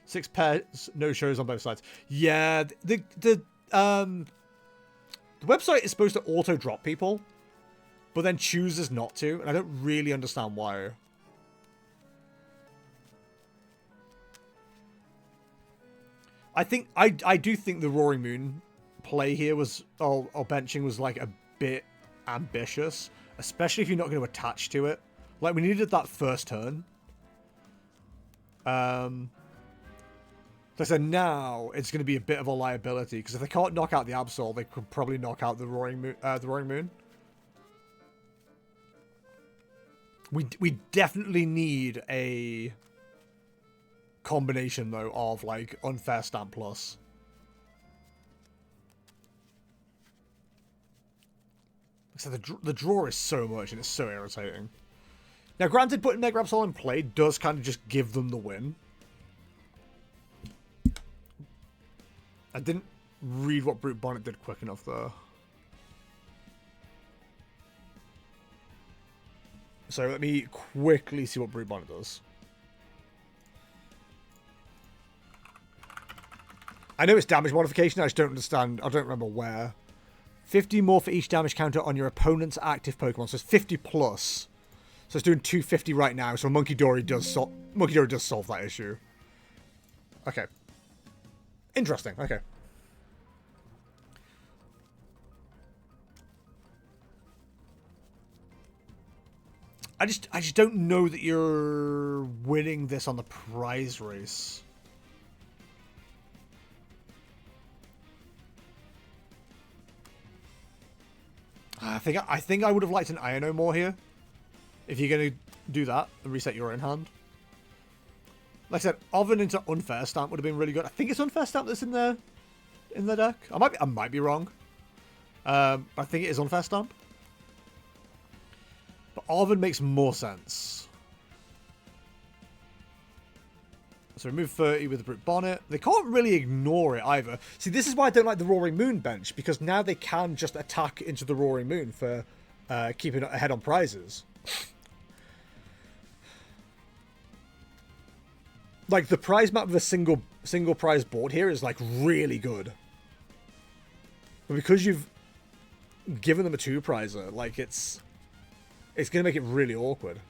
6 pairs, no shows on both sides. Yeah, the website is supposed to auto-drop people, but then chooses not to, and I don't really understand why. I do think the Roaring Moon play here was, or benching was like a bit ambitious, especially if you're not going to attach to it. Like, we needed that first turn. So now it's going to be a bit of a liability, because if they can't knock out the Absol, they could probably knock out the Roaring Moon. We definitely need a combination, though, of, like, Unfair Stamp plus. So the draw is so much, and it's so irritating. Now, granted, putting Mega Absol in play does kind of just give them the win. I didn't read what Brute Bonnet did quick enough, though. So let me quickly see what Brute Bonnet does. I know it's damage modification, I just don't understand. I don't remember where. 50 more for each damage counter on your opponent's active Pokemon. So it's 50 plus. So it's doing 250 right now. So Monkey Dory does solve that issue. Okay. Interesting. Okay. I just don't know that you're winning this on the prize race. I think I would have liked an Iono more here. If you're going to do that and reset your own hand. Like I said, Oven into Unfair Stamp would have been really good. I think it's Unfair Stamp that's in the deck. I might be wrong. I think it is Unfair Stamp. But Oven makes more sense. So remove 30 with the Brute Bonnet. They can't really ignore it either. See, this is why I don't like the Roaring Moon bench, because now they can just attack into the Roaring Moon for keeping ahead on prizes. Like, the prize map with a single prize board here is, like, really good. But because you've given them a 2-prizer, like, it's going to make it really awkward.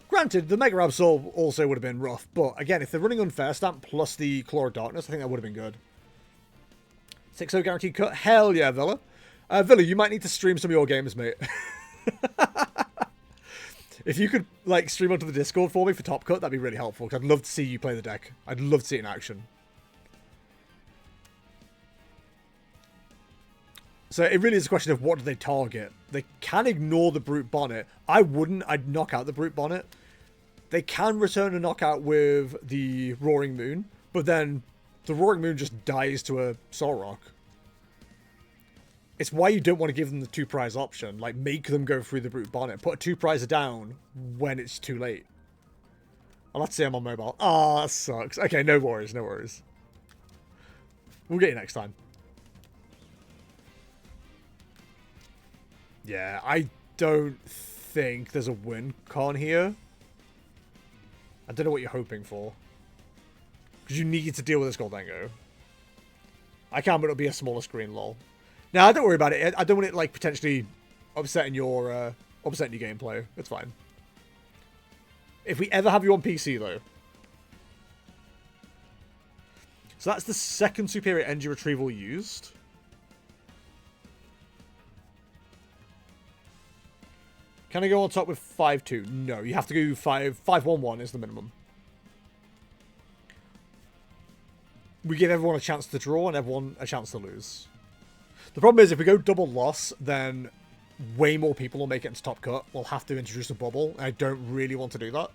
Granted, the Mega Absol also would have been rough, but again, if they're running Unfair Stamp plus the Claw of Darkness, I think that would have been good. 6-0 guaranteed cut. Hell yeah, Villa. Villa, you might need to stream some of your games, mate. If you could, like, stream onto the Discord for me for Top Cut, that'd be really helpful. Because I'd love to see you play the deck. I'd love to see it in action. So it really is a question of what do they target. They can ignore the Brute Bonnet. I wouldn't. I'd knock out the Brute Bonnet. They can return a knockout with the Roaring Moon. But then the Roaring Moon just dies to a Soul Rock. It's why you don't want to give them the 2-prize option. Like, make them go through the Brute Bonnet. Put a 2-prizer down when it's too late. I'll have to say I'm on mobile. Ah, that sucks. Okay, no worries, no worries. We'll get you next time. Yeah, I don't think there's a win con here. I don't know what you're hoping for. Because you need to deal with this Goldango. I can, but it'll be a smaller screen, lol. Now, don't worry about it. I don't want it, like, potentially upsetting your gameplay. It's fine. If we ever have you on PC, though. So that's the second superior energy retrieval used. Can I go on top with 5-2? No, you have to go 5-1-1 is the minimum. We give everyone a chance to draw and everyone a chance to lose. The problem is, if we go double loss, then way more people will make it into Top Cut. We'll have to introduce a bubble. I don't really want to do that.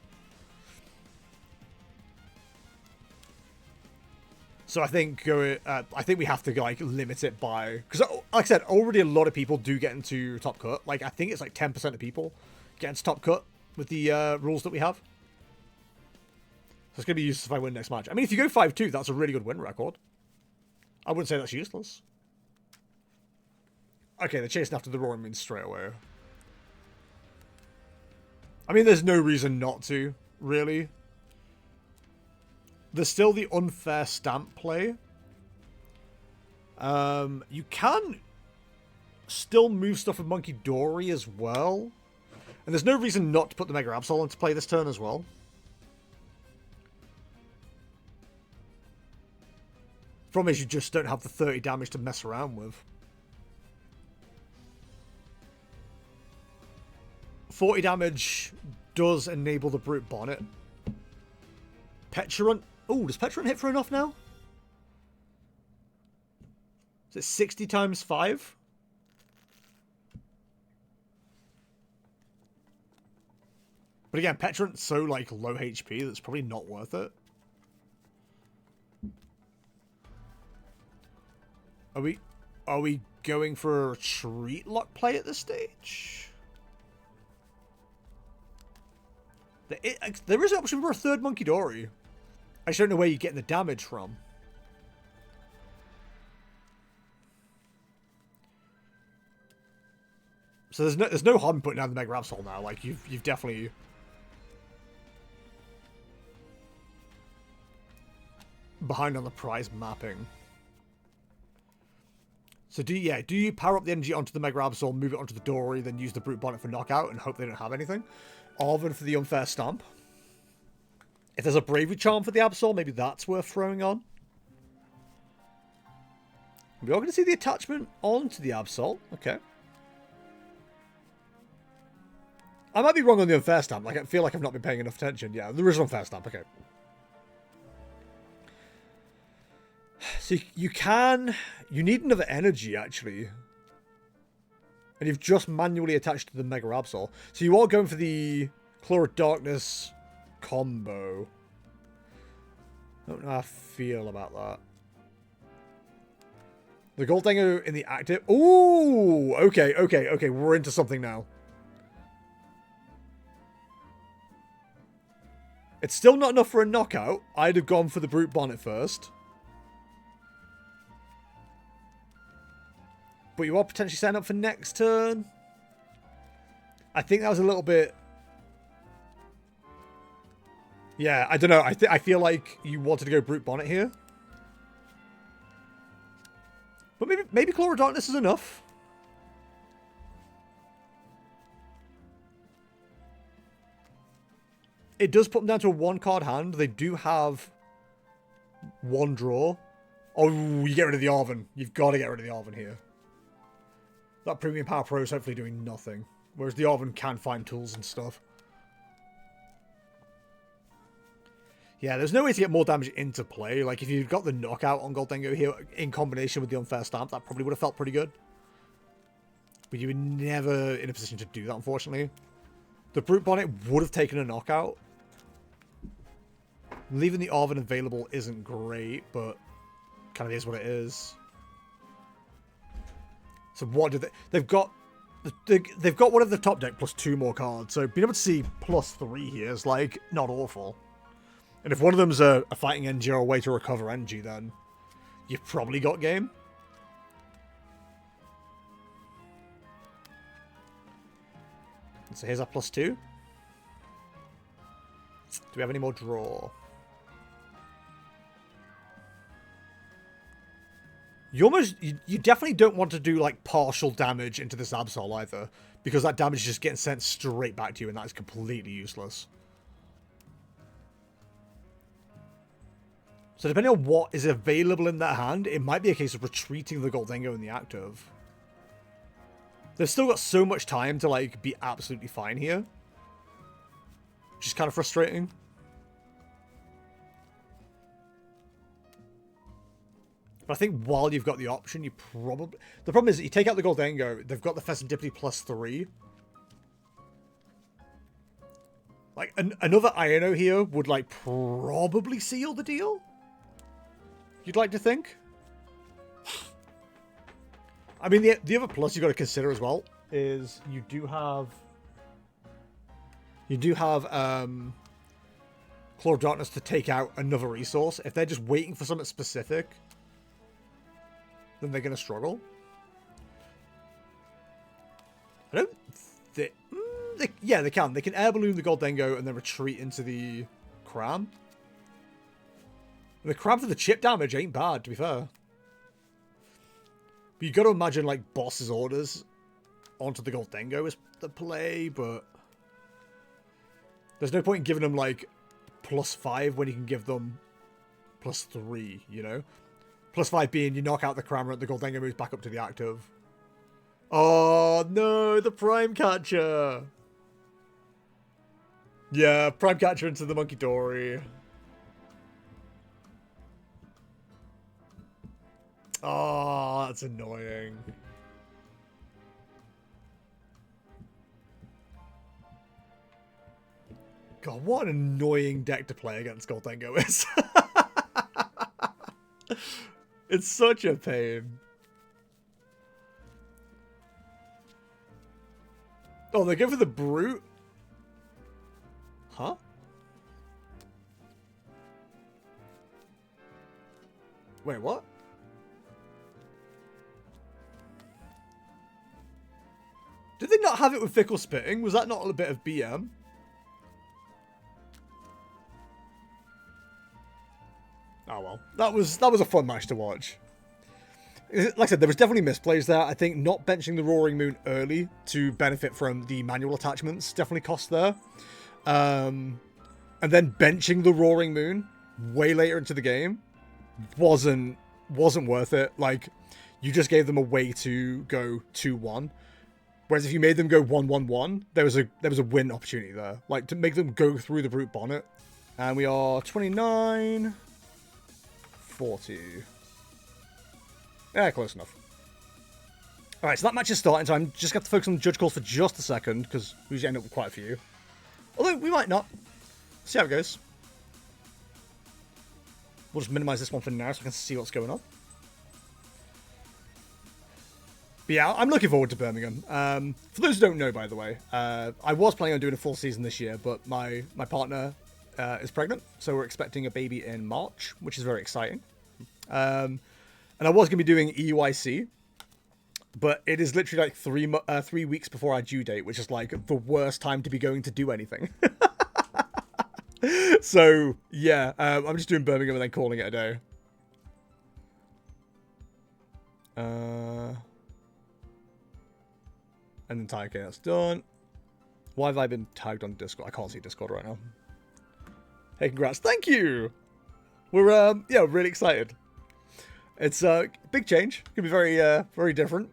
So I think we have to, like, limit it by... Because, like I said, already a lot of people do get into Top Cut. Like, I think it's like 10% of people get into Top Cut with the rules that we have. So it's going to be useless if I win next match. I mean, if you go 5-2, that's a really good win record. I wouldn't say that's useless. Okay, they're chasing after the Roaring Moon straight away. I mean, there's no reason not to, really. There's still the unfair stamp play. You can still move stuff with Monkey Dory as well. And there's no reason not to put the Mega Absol into play this turn as well. Problem is, you just don't have the 30 damage to mess around with. 40 damage does enable the Brute Bonnet. Petulant. Oh, does Petulant hit for enough now? Is it 60 times 5? But again, Petulant's so, like, low HP that's probably not worth it. Are we going for a retreat lock play at this stage? There is an option for a third Monkey Dory. I just don't know where you're getting the damage from. So there's no harm in putting down the Mega Absol now. Like, you've definitely... behind on the prize mapping. So do you power up the energy onto the Mega Absol, move it onto the Dory, then use the Brute Bonnet for knockout and hope they don't have anything? Arvin for the unfair stamp. If there's a Bravery Charm for the Absol, maybe that's worth throwing on. We are going to see the attachment onto the Absol. Okay. I might be wrong on the unfair stamp. Like, I feel like I've not been paying enough attention. Yeah, there is an unfair stamp. Okay. So you need another energy, actually. And you've just manually attached to the Mega Absol. So you are going for the Claw of Darkness combo. I don't know how I feel about that. The Goldango in the active... Ooh! Okay. We're into something now. It's still not enough for a knockout. I'd have gone for the Brute Bonnet first. But you are potentially setting up for next turn. I think that was a little bit... Yeah, I don't know. I feel like you wanted to go Brute Bonnet here. But maybe Claw of Darkness is enough. It does put them down to a 1-card hand. They do have one draw Oh, you get rid of the Arven. You've got to get rid of the Arven here. That Premium Power Pro is hopefully doing nothing. Whereas the Arven can find tools and stuff. Yeah, there's no way to get more damage into play. Like, if you'd got the knockout on Goldengo here in combination with the unfair stamp, that probably would have felt pretty good. But you were never in a position to do that, unfortunately. The Brute Bonnet would have taken a knockout. Leaving the Arven available isn't great, but kind of is what it is. So what do they... They've got one of the top deck plus 2 more cards. So being able to see plus 3 here is, like, not awful. And if one of them's a fighting energy or a way to recover energy, then you've probably got game. So here's our plus 2. Do we have any more draw? You definitely don't want to do, like, partial damage into this Absol either, because that damage is just getting sent straight back to you, and that is completely useless. So depending on what is available in their hand, it might be a case of retreating the Goldengo in the active. They've still got so much time to, like, be absolutely fine here. Which is kind of frustrating. But I think while you've got the option, you probably... The problem is that you take out the Goldengo, they've got the Fecundipity plus 3. Like, another Iono here would, like, probably seal the deal? You'd like to think? I mean, the other plus you've got to consider as well is you do have Claw of Darkness to take out another resource. If they're just waiting for something specific, then they're going to struggle. I don't think... yeah, they can. They can air balloon the Goldengo and then retreat into the Cram. And the Cram for the chip damage ain't bad, to be fair. But you got to imagine, like, boss's orders onto the Goldengo is the play, but there's no point in giving them, like, plus 5 when you can give them plus 3, you know? Plus 5 being you knock out the Crammer and the Goldengo moves back up to the active. Oh, no, the Prime Catcher! Yeah, Prime Catcher into the Monkey Dory. Oh, that's annoying. God, what an annoying deck to play against Goldengo is. It's such a pain. Oh, they go for the Brute? Huh? Wait, what? Did they not have it with Fickle Spitting? Was that not a bit of BM? Oh well. That was a fun match to watch. Like I said, there was definitely misplays there. I think not benching the Roaring Moon early to benefit from the manual attachments definitely cost there. And then benching the Roaring Moon way later into the game wasn't worth it. Like, you just gave them a way to go 2-1. Whereas if you made them go 1-1-1, there was a win opportunity there. Like, to make them go through the Brute Bonnet. And we are 29, 40. Yeah, close enough. Alright, so that match is starting, so I'm just going to focus on the judge calls for just a second, because we usually end up with quite a few. Although, we might not. See how it goes. We'll just minimize this one for now so I can see what's going on. But yeah, I'm looking forward to Birmingham. For those who don't know, by the way, I was planning on doing a full season this year, but my partner is pregnant, so we're expecting a baby in March, which is very exciting. And I was going to be doing EUIC, but it is literally like 3 weeks before our due date, which is like the worst time to be going to do anything. So, yeah, I'm just doing Birmingham and then calling it a day. And then tag, okay, that's done. Why have I been tagged on Discord? I can't see Discord right now. Hey, congrats. Thank you! We're, yeah, really excited. It's a big change. It's gonna be very, very different.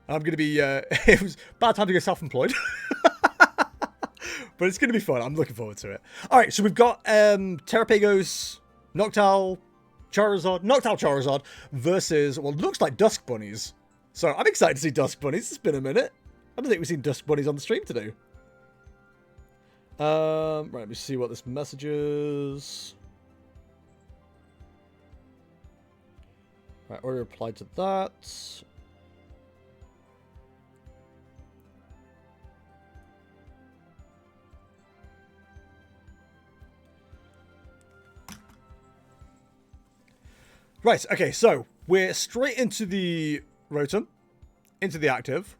I'm gonna be. It was bad time to go self-employed, but it's gonna be fun. I'm looking forward to it. All right, so we've got Terrapagos, Noctowl, Charizard versus what looks like Dusk Bunnies. So I'm excited to see Dusk Bunnies. It's been a minute. I don't think we've seen Dusk Bunnies on the stream today. Right, let me see what this message is. Right, already replied to that. Right, okay, so we're straight into the Rotom, into the active.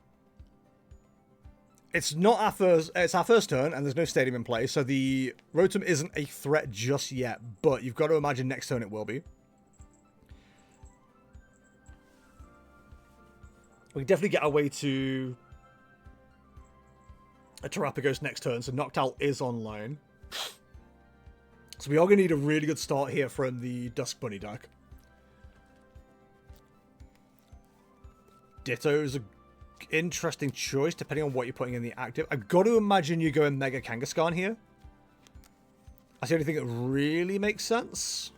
It's not our first, it's our first turn, and there's no stadium in play, so the Rotom isn't a threat just yet, but you've got to imagine next turn it will be. We can definitely get our way to a Terrapagos next turn, so Noctowl is online. So we are going to need a really good start here from the Dusk Bunny deck. Ditto is an interesting choice, depending on what you're putting in the active. I've got to imagine you're going Mega Kangaskhan here. That's the only thing that really makes sense.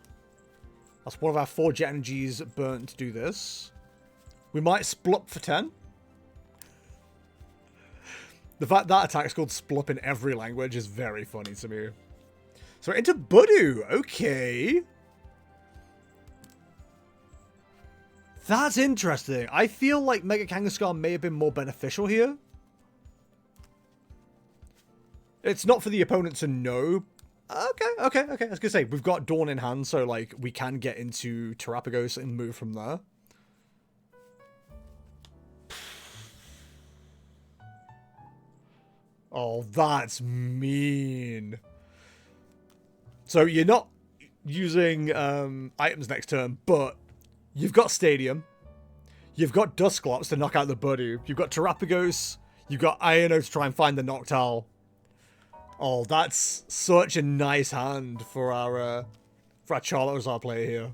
That's one of our 4 Jet Energies burnt to do this. We might Splup for 10. The fact that attack's called Splup in every language is very funny to me. So into Budu. Okay. That's interesting. I feel like Mega Kangaskhan may have been more beneficial here. It's not for the opponent to know. Okay. I was going to say, we've got Dawn in hand, so like we can get into Terrapagos and move from there. Oh, that's mean. So you're not using items next turn, but you've got Stadium. You've got Dusclops to knock out the Budu. You've got Terrapagos. You've got Iono to try and find the Noctowl. Oh, that's such a nice hand for our Charizard player here.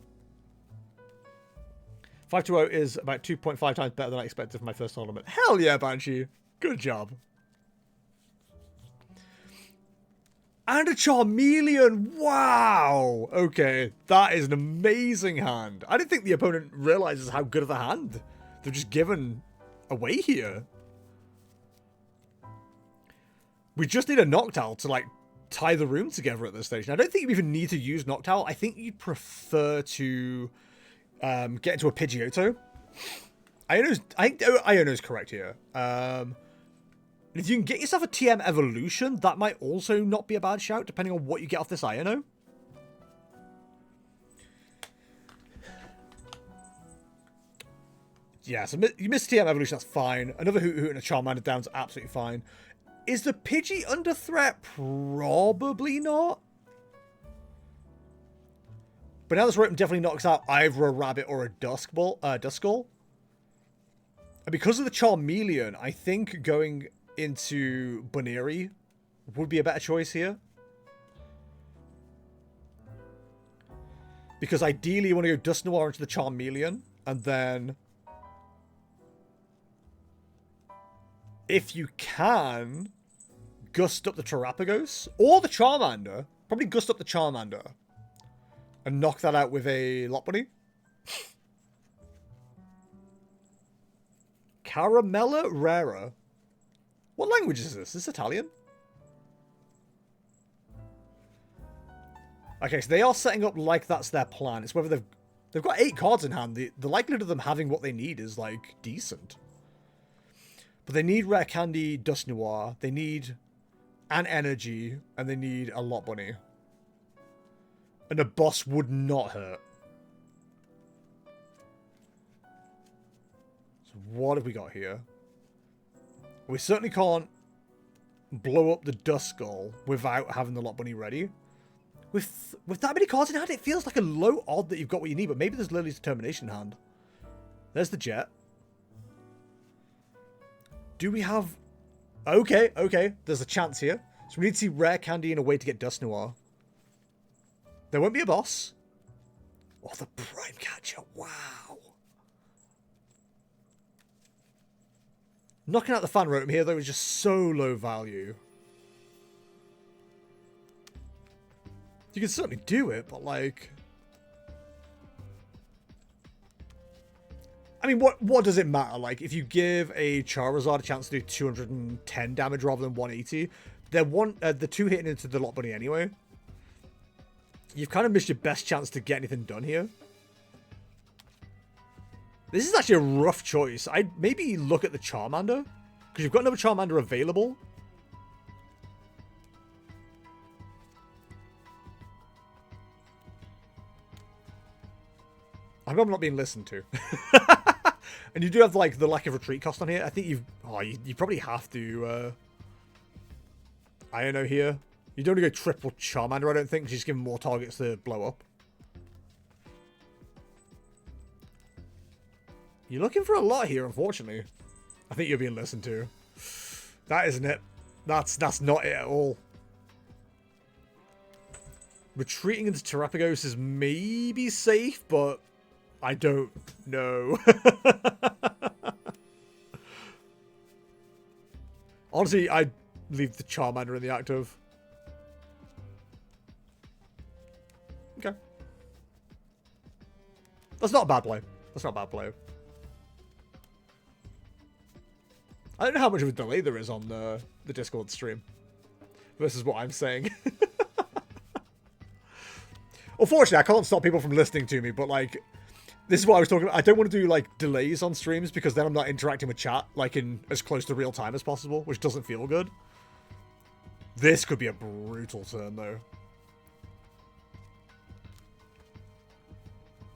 520 is about 2.5 times better than I expected for my first tournament. Hell yeah, Banshee. Good job. And a Charmeleon! Wow! Okay, that is an amazing hand. I don't think the opponent realizes how good of a hand they've just given away here. We just need a Noctowl to, like, tie the room together at this stage. And I don't think you even need to use Noctowl. I think you prefer to get into a Pidgeotto. I think Iono's correct here. If you can get yourself a TM Evolution, that might also not be a bad shout, depending on what you get off this Iono. Yeah, so you miss TM Evolution, that's fine. Another Hoot and a Charmander down's absolutely fine. Is the Pidgey under threat? Probably not. But now this Rotom definitely knocks out either a Rabbit or a Duskull. And because of the Charmeleon, I think going into Baneri would be a better choice here. Because ideally you want to go Dusknoir into the Charmeleon, and then if you can, gust up the Terrapagos or the Charmander. Probably gust up the Charmander and knock that out with a Lopunny. Caramella Rara. What language is this? Is this Italian? Okay, so they are setting up like that's their plan. It's whether they've got 8 cards in hand. The likelihood of them having what they need is, like, decent. But they need Rare Candy, Dusknoir. They need an Energy, and they need a Lopunny. And a boss would not hurt. So what have we got here? We certainly can't blow up the Duskull without having the Lopunny ready. With that many cards in hand, it feels like a low odd that you've got what you need, but maybe there's Lily's Determination in hand. There's the Jet. Do we have... Okay. There's a chance here. So we need to see Rare Candy in a way to get Dusknoir. There won't be a boss. Oh, the prime catcher. Wow. Knocking out the fan rotom here, though, is just so low value. You can certainly do it, but, like... I mean, what does it matter? Like, if you give a Charizard a chance to do 210 damage rather than 180, the two hitting into the Lot Bunny anyway. You've kind of missed your best chance to get anything done here. This is actually a rough choice. I'd maybe look at the Charmander, because you've got another Charmander available. I hope I'm not being listened to. And you do have, like, the lack of retreat cost on here. I think you probably have to, I don't know here. You don't want to go triple Charmander, I don't think, because you just give him more targets to blow up. You're looking for a lot here, unfortunately. I think you're being listened to. That isn't it. That's not it at all. Retreating into Terrapagos is maybe safe, but I don't know. Honestly, I'd leave the Charmander in the active. Okay. That's not a bad play. That's not a bad play. I don't know how much of a delay there is on the Discord stream versus what I'm saying. Unfortunately, I can't stop people from listening to me, but, like, this is what I was talking about. I don't want to do, like, delays on streams because then I'm not interacting with chat, like, in as close to real time as possible, which doesn't feel good. This could be a brutal turn, though.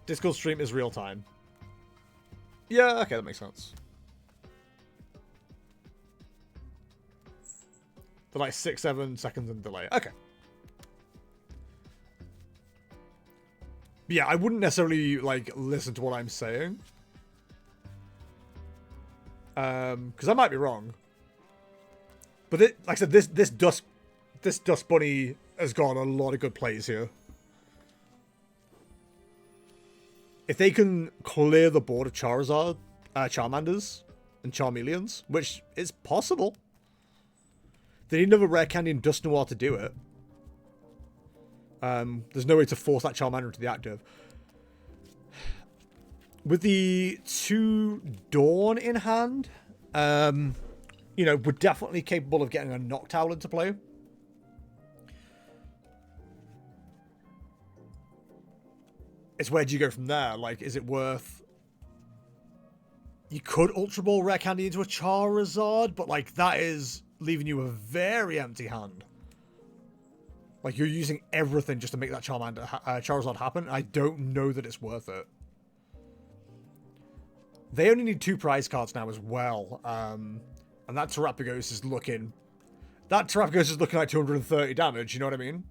Discord stream is real time. Yeah, okay, that makes sense. They're like 6-7 seconds in delay. Okay. But yeah, I wouldn't necessarily, like, listen to what I'm saying. Because I might be wrong. But like I said, this Dust Bunny has got a lot of good plays here. If they can clear the board of Charizard, Charmanders, and Charmeleons, which is possible. They need another Rare Candy and Dust Noir to do it. There's no way to force that Charmander into the active. With the 2 Dawn in hand, you know, we're definitely capable of getting a Noctowl into play. It's where do you go from there? Like, is it worth... You could Ultra Ball Rare Candy into a Charizard, but, like, that is leaving you a very empty hand. Like, you're using everything just to make that Charizard happen. I don't know that it's worth it. They only need 2 prize cards now as well. And that Terrapagos is looking... That Terrapagos is looking like 230 damage, you know what I mean?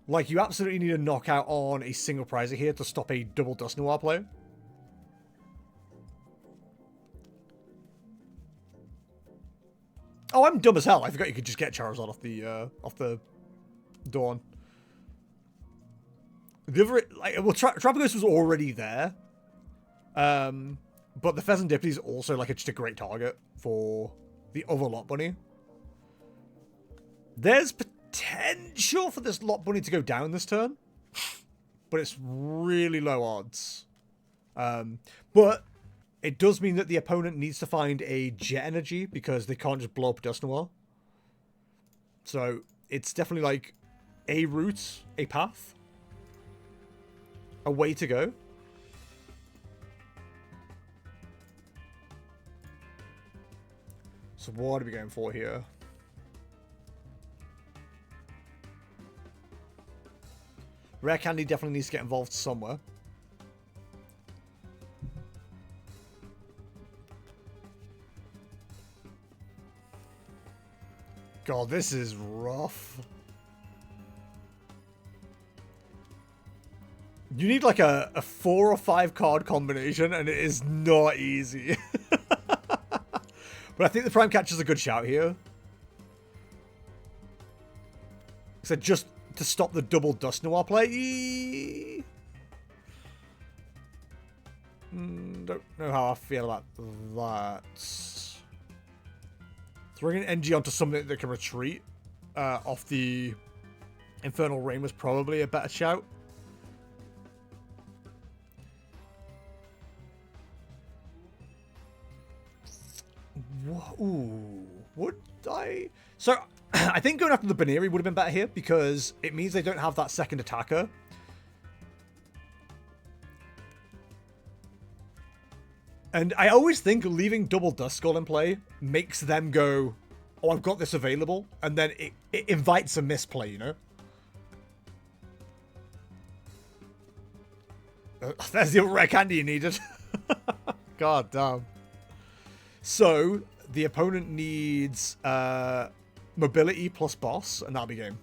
Like, you absolutely need a knockout on a single prizer here to stop a double Dust Noir play. Oh, I'm dumb as hell. I forgot you could just get Charizard off the Dawn. The other, like, well, Terrapagos was already there. But the Pheasantipede is also, like, just a great target for the other Lot Bunny. There's potential for this Lot Bunny to go down this turn. But it's really low odds. But it does mean that the opponent needs to find a Jet Energy because they can't just blow up Dust Noir. So it's definitely like a route, a path, a way to go. So what are we going for here? Rare Candy definitely needs to get involved somewhere. God, this is rough. You need like a 4 or 5 card combination, and it is not easy. But I think the Prime Catcher's a good shout here. So just to stop the double Dust Noir play. Don't know how I feel about that. Throwing an NG onto something that can retreat off the Infernal Rain was probably a better shout. Ooh, would I? So, I think going after the Baneri would have been better here because it means they don't have that second attacker. And I always think leaving double Dust Skull in play makes them go, oh, I've got this available. And then it invites a misplay, you know? There's the rare candy you needed. God damn. So, the opponent needs mobility plus boss, and that'll be game.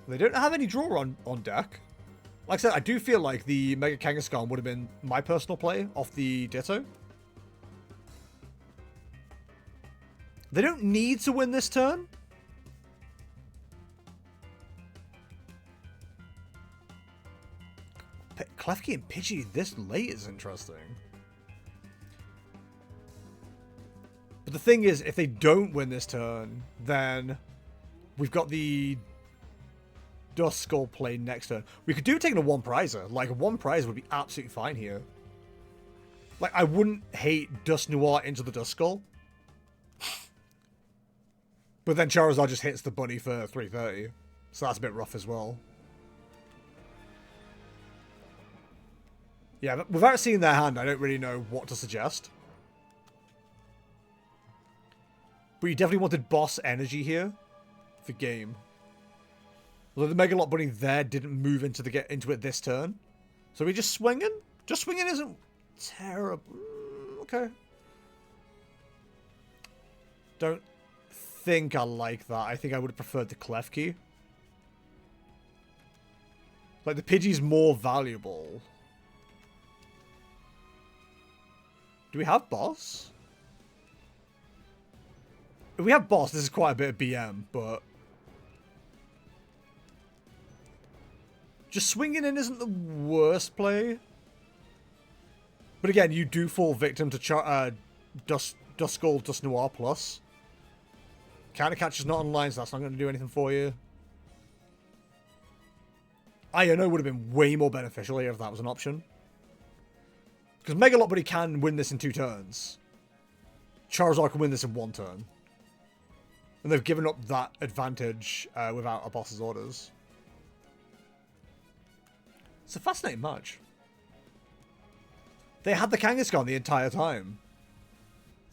They don't have any draw on deck. Like I said, I do feel like the Mega Kangaskhan would have been my personal play off the Ditto. They don't need to win this turn. Klefki and Pidgey this late is interesting. But the thing is, if they don't win this turn, then we've got the Dust Skull play next turn. We could do taking a one prizer. Like, a one prize would be absolutely fine here. Like, I wouldn't hate Dust Noir into the Dust Skull. But then Charizard just hits the bunny for 330. So that's a bit rough as well. Yeah, but without seeing their hand, I don't really know what to suggest. But you definitely wanted boss energy here for game. Although the Megalot Bunny there didn't move into it this turn. So are we just swinging? Just swinging isn't terrible. Okay. Don't think I like that. I think I would have preferred the Klefki. Like, the Pidgey's more valuable. Do we have boss? If we have boss, this is quite a bit of BM, but just swinging in isn't the worst play. But again, you do fall victim to Dust Skull, Dust Noir plus. Counter Catch is not online, so that's not going to do anything for you. Iono would have been way more beneficial here if that was an option. Because Megalot Buddy can win this in 2 turns. Charizard can win this in 1 turn. And they've given up that advantage without a boss's orders. It's a fascinating match. They had the Kangaskhan the entire time.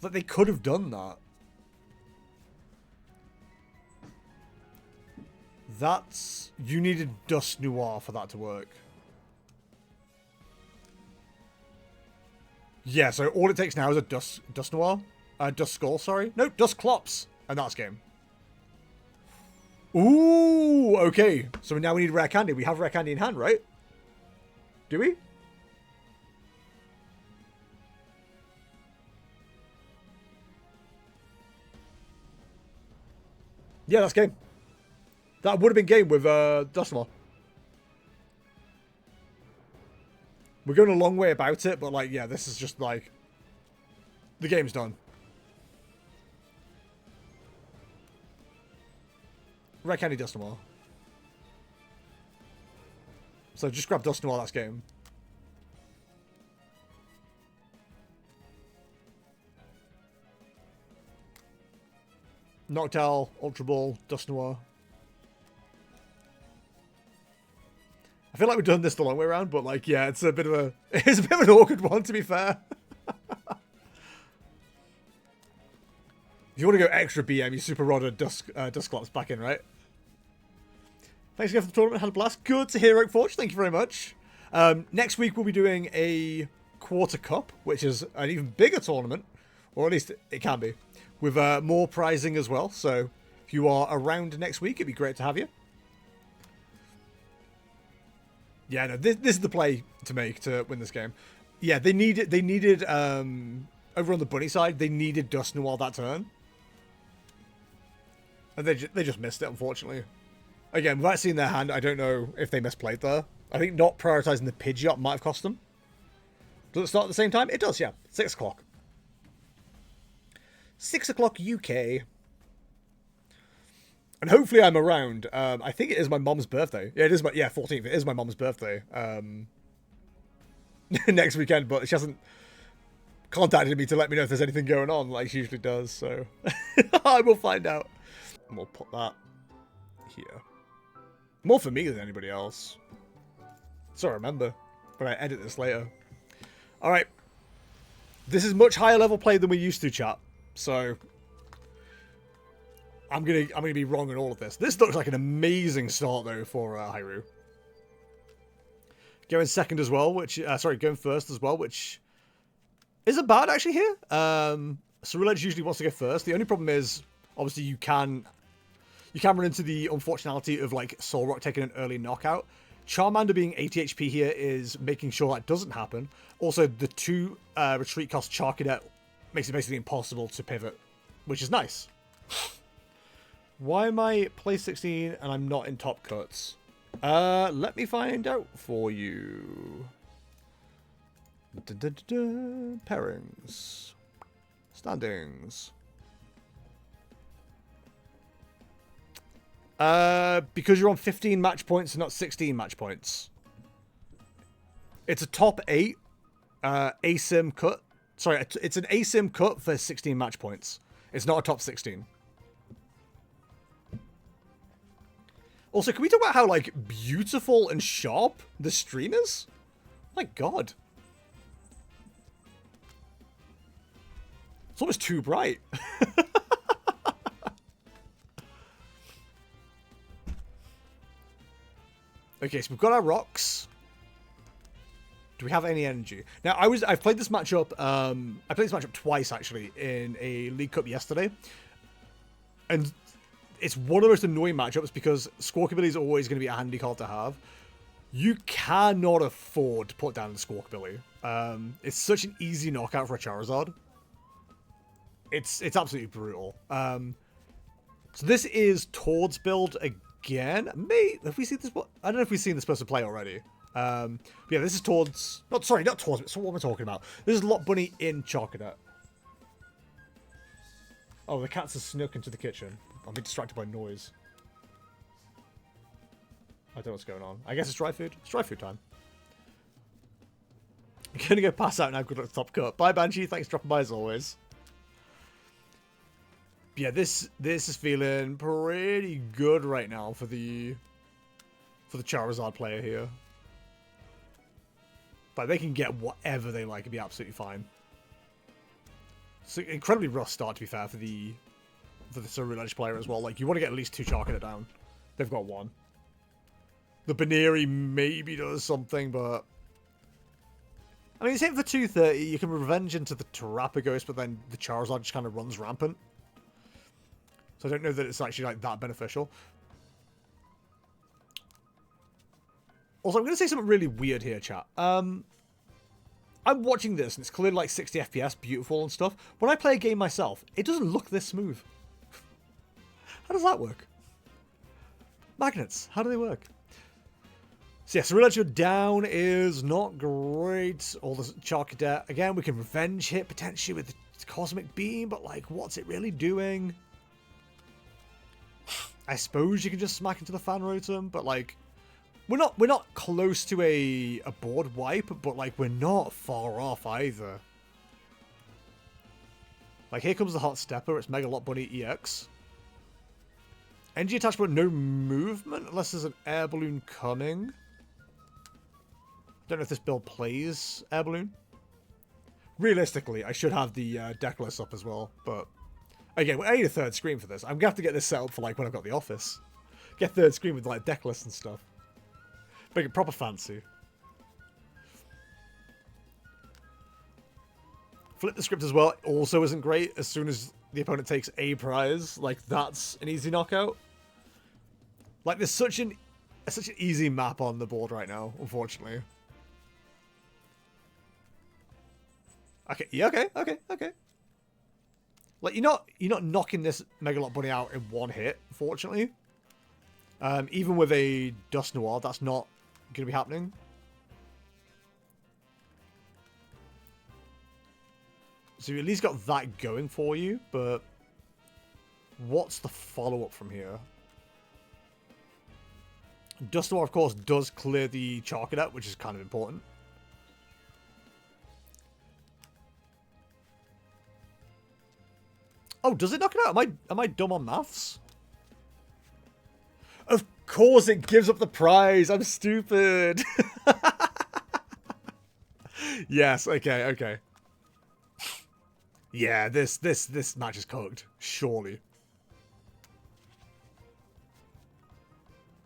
Like, they could have done that. That's... You needed Dust Noir for that to work. Yeah, so all it takes now is a Dust Noir. Dust Skull, sorry. No, Dust Clops. And that's game. Ooh, okay. So now we need rare candy. We have rare candy in hand, right? Do we? Yeah, that's game. That would have been game with Dust Noir. We're going a long way about it, but, like, yeah, this is just, like, the game's done. Rare Candy Dust Noir. So just grab Dust Noir, that's game. Noctowl, Ultra Ball, Dust Noir. I feel like we've done this the long way around, but, like, yeah, it's a bit of an awkward one, to be fair. If you want to go extra BM, you Super Rod and Dusclops back in, right? Thanks again for the tournament. Had a blast. Good to hear, Oak Forge. Thank you very much. Next week, we'll be doing a Quarter Cup, which is an even bigger tournament. Or at least it can be. With more prizing as well. So if you are around next week, it'd be great to have you. Yeah, no, this is the play to make to win this game. Yeah, they needed over on the bunny side, they needed Dust Noir that turn. And they just missed it, unfortunately. Again, without seeing their hand, I don't know if they misplayed there. I think not prioritizing the Pidgeot might have cost them. Does it start at the same time? It does, yeah. 6 o'clock. 6 o'clock UK. And hopefully I'm around. I think it is my mom's birthday. Yeah, it is 14th. It is my mom's birthday. Next weekend, but she hasn't contacted me to let me know if there's anything going on like she usually does, so I will find out. And we'll put that here. More for me than anybody else. So I remember when I edit this later. Alright. This is much higher level play than we used to, chat. So I'm gonna be wrong in all of this. This looks like an amazing start though for Hyrule. Going second as well, which going first as well, which isn't bad actually here. Ceruledge usually wants to go first. The only problem is obviously you can run into the unfortunality of like Solrock taking an early knockout. Charmander being 80 HP here is making sure that doesn't happen. Also, the 2 retreat cost Charcadet makes it basically impossible to pivot, which is nice. Why am I place 16 and I'm not in top cuts? Let me find out for you. Pairings. Standings. Because you're on 15 match points and not 16 match points. It's a top 8 ASIM cut. Sorry, it's an ASIM cut for 16 match points. It's not a top 16. Also, can we talk about how, like, beautiful and sharp the stream is? My god. It's almost too bright. Okay, so we've got our rocks. Do we have any energy? Now, I've played this matchup, I played this matchup twice, actually, in a League Cup yesterday. And it's one of the most annoying matchups because Squawkabilly is always going to be a handy card to have. You cannot afford to put down the Squawkabilly. It's such an easy knockout for a Charizard. It's absolutely brutal. So this is Tord's build again. Have we seen this? I don't know if we've seen this person play already. But yeah, this is Tord's. Not Tord's. So what am I talking about? This is Lot Bunny in Charcadet. Oh, the cats have snuck into the kitchen. I'm being distracted by noise. I don't know what's going on. I guess it's dry food. It's dry food time. I'm gonna go pass out now. Good luck at the top cut. Bye, Banshee. Thanks for dropping by as always. Yeah, this is feeling pretty good right now for the Charizard player here. But they can get whatever they like and be absolutely fine. It's an incredibly rough start, to be fair, for the Ceruledge player as well. Like, you want to get at least 2 Charcadet down. They've got 1. The Baneri maybe does something, but I mean, it's hit for 230. You can revenge into the Terrapagos, but then the Charizard just kind of runs rampant. So I don't know that it's actually like that beneficial. Also, I'm going to say something really weird here, chat. I'm watching this, and it's clearly like 60 FPS, beautiful and stuff. When I play a game myself, it doesn't look this smooth. How does that work? Magnets, how do they work? So yeah, Ceruledge down is not great. All the Charcadet. Again, we can revenge hit potentially with the Cosmic Beam, but like, what's it really doing? I suppose you can just smack into the Fan Rotom, but like, we're not close to a board wipe, but like, we're not far off either. Like, here comes the Hot Stepper. It's Mega Lot Bunny EX. Energy attachment, no movement unless there's an Air Balloon coming. Don't know if this build plays Air Balloon. Realistically, I should have the deck list up as well, but again, I need a third screen for this. I'm gonna have to get this set up for like when I've got the office. Get third screen with like deck lists and stuff. Make it proper fancy. Flip the script as well also isn't great. As soon as the opponent takes a prize, like that's an easy knockout. Like there's such an easy map on the board right now, unfortunately. Okay, yeah, okay. Like, you're not knocking this Megalot Bunny out in one hit, fortunately. Even with a Dust Noir, that's not going to be happening. So you at least got that going for you, but what's the follow-up from here? Dust Noir, of course, does clear the Charcadet, which is kind of important. Oh, does it knock it out? Am I dumb on maths? Of course it gives up the prize. I'm stupid. Yes, okay. Yeah, this match is cooked, surely.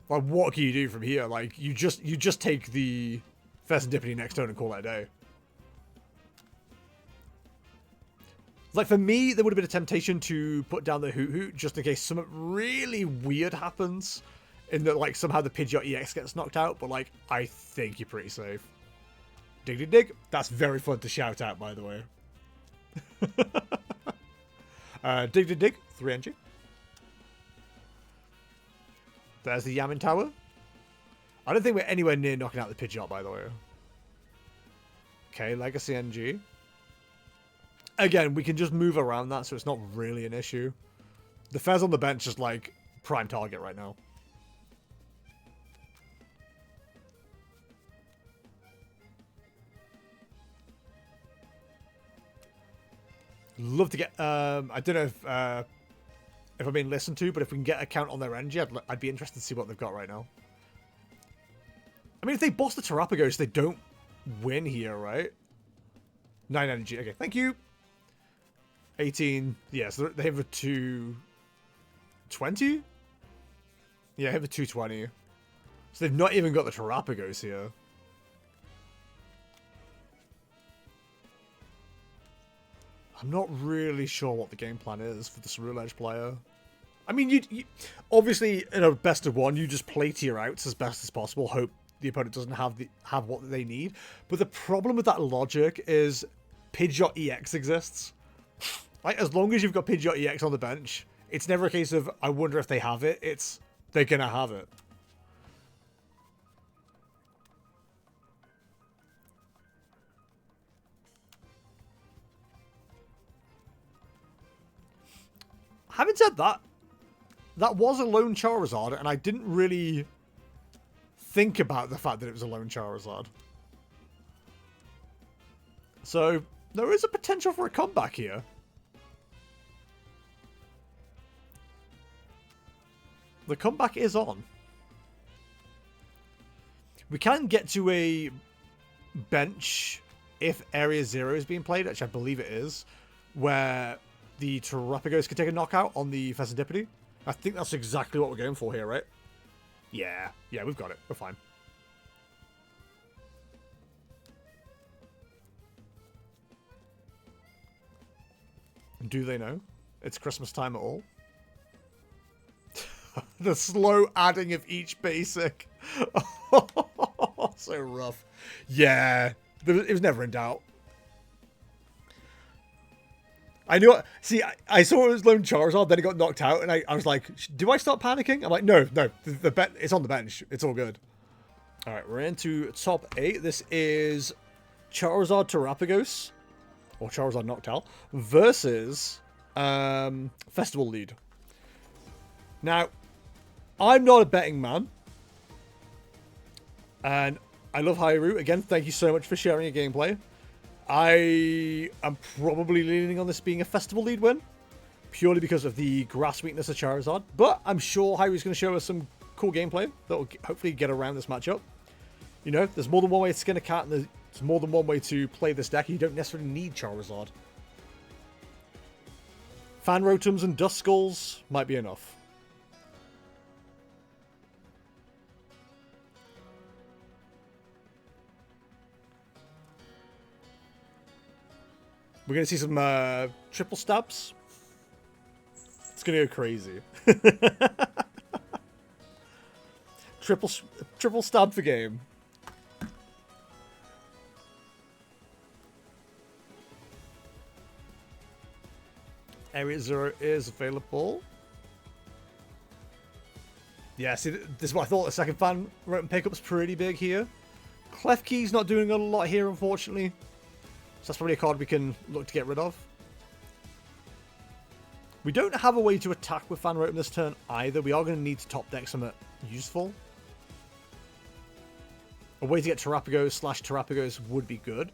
Like, what can you do from here? Like, you just take the Serendipity next turn and call it a day. Like, for me, there would have been a temptation to put down the Hoot Hoot just in case something really weird happens. In that, like, somehow the Pidgeot EX gets knocked out. But, like, I think you're pretty safe. Dig, dig, dig. That's very fun to shout out, by the way. Dig, dig, dig. 3 NG. There's the Yamin Tower. I don't think we're anywhere near knocking out the Pidgeot, by the way. Okay, Legacy NG. Again, we can just move around that, so it's not really an issue. The Fez on the bench is, like, prime target right now. Love to get... I don't know if I'm being listened to, but if we can get a count on their energy, I'd be interested to see what they've got right now. I mean, if they boss the Terapagos, they don't win here, right? 9 energy. Okay, thank you. 18. Yeah, so they have a 220? Yeah, they have a 220. So they've not even got the Terapagos here. I'm not really sure what the game plan is for this Rule Edge player. I mean, you obviously, in a best of one, you just play to your outs as best as possible, hope the opponent doesn't have what they need. But the problem with that logic is Pidgeot EX exists. Like, as long as you've got Pidgeot EX on the bench, it's never a case of, I wonder if they have it. It's, they're going to have it. Having said that, that was a lone Charizard, and I didn't really think about the fact that it was a lone Charizard. So, there is a potential for a comeback here. The comeback is on. We can get to a bench if Area 0 is being played, which I believe it is, where the Terapagos can take a knockout on the Serendipity. I think that's exactly what we're going for here, right? Yeah, we've got it. We're fine. Do they know it's Christmas time at all? The slow adding of each basic. So rough. Yeah, it was never in doubt. I knew. See, I saw it was lone Charizard, then it got knocked out, and I was like, "Do I start panicking?" I'm like, "No. The it's on the bench. It's all good." All right, we're into top 8. This is Charizard Terapagos, or Charizard Noctowl, versus Festival Lead. Now, I'm not a betting man, and I love Hyrule. Again, thank you so much for sharing your gameplay. I am probably leaning on this being a Festival Lead win, purely because of the grass weakness of Charizard, but I'm sure Hyrule's going to show us some cool gameplay that will hopefully get around this matchup. You know, there's more than one way to skin a cat, and there's more than one way to play this deck. You don't necessarily need Charizard. Fan Rotums and Dust Skulls might be enough. We're going to see some triple stabs. It's going to go crazy. Triple stab for game. Area 0 is available. Yeah, see, this is what I thought. The second fan rotom pickup's pretty big here. Klefki's not doing a lot here, unfortunately. So that's probably a card we can look to get rid of. We don't have a way to attack with Fan Rotom this turn either. We are going to need to top deck something useful. A way to get Terrapagos would be good.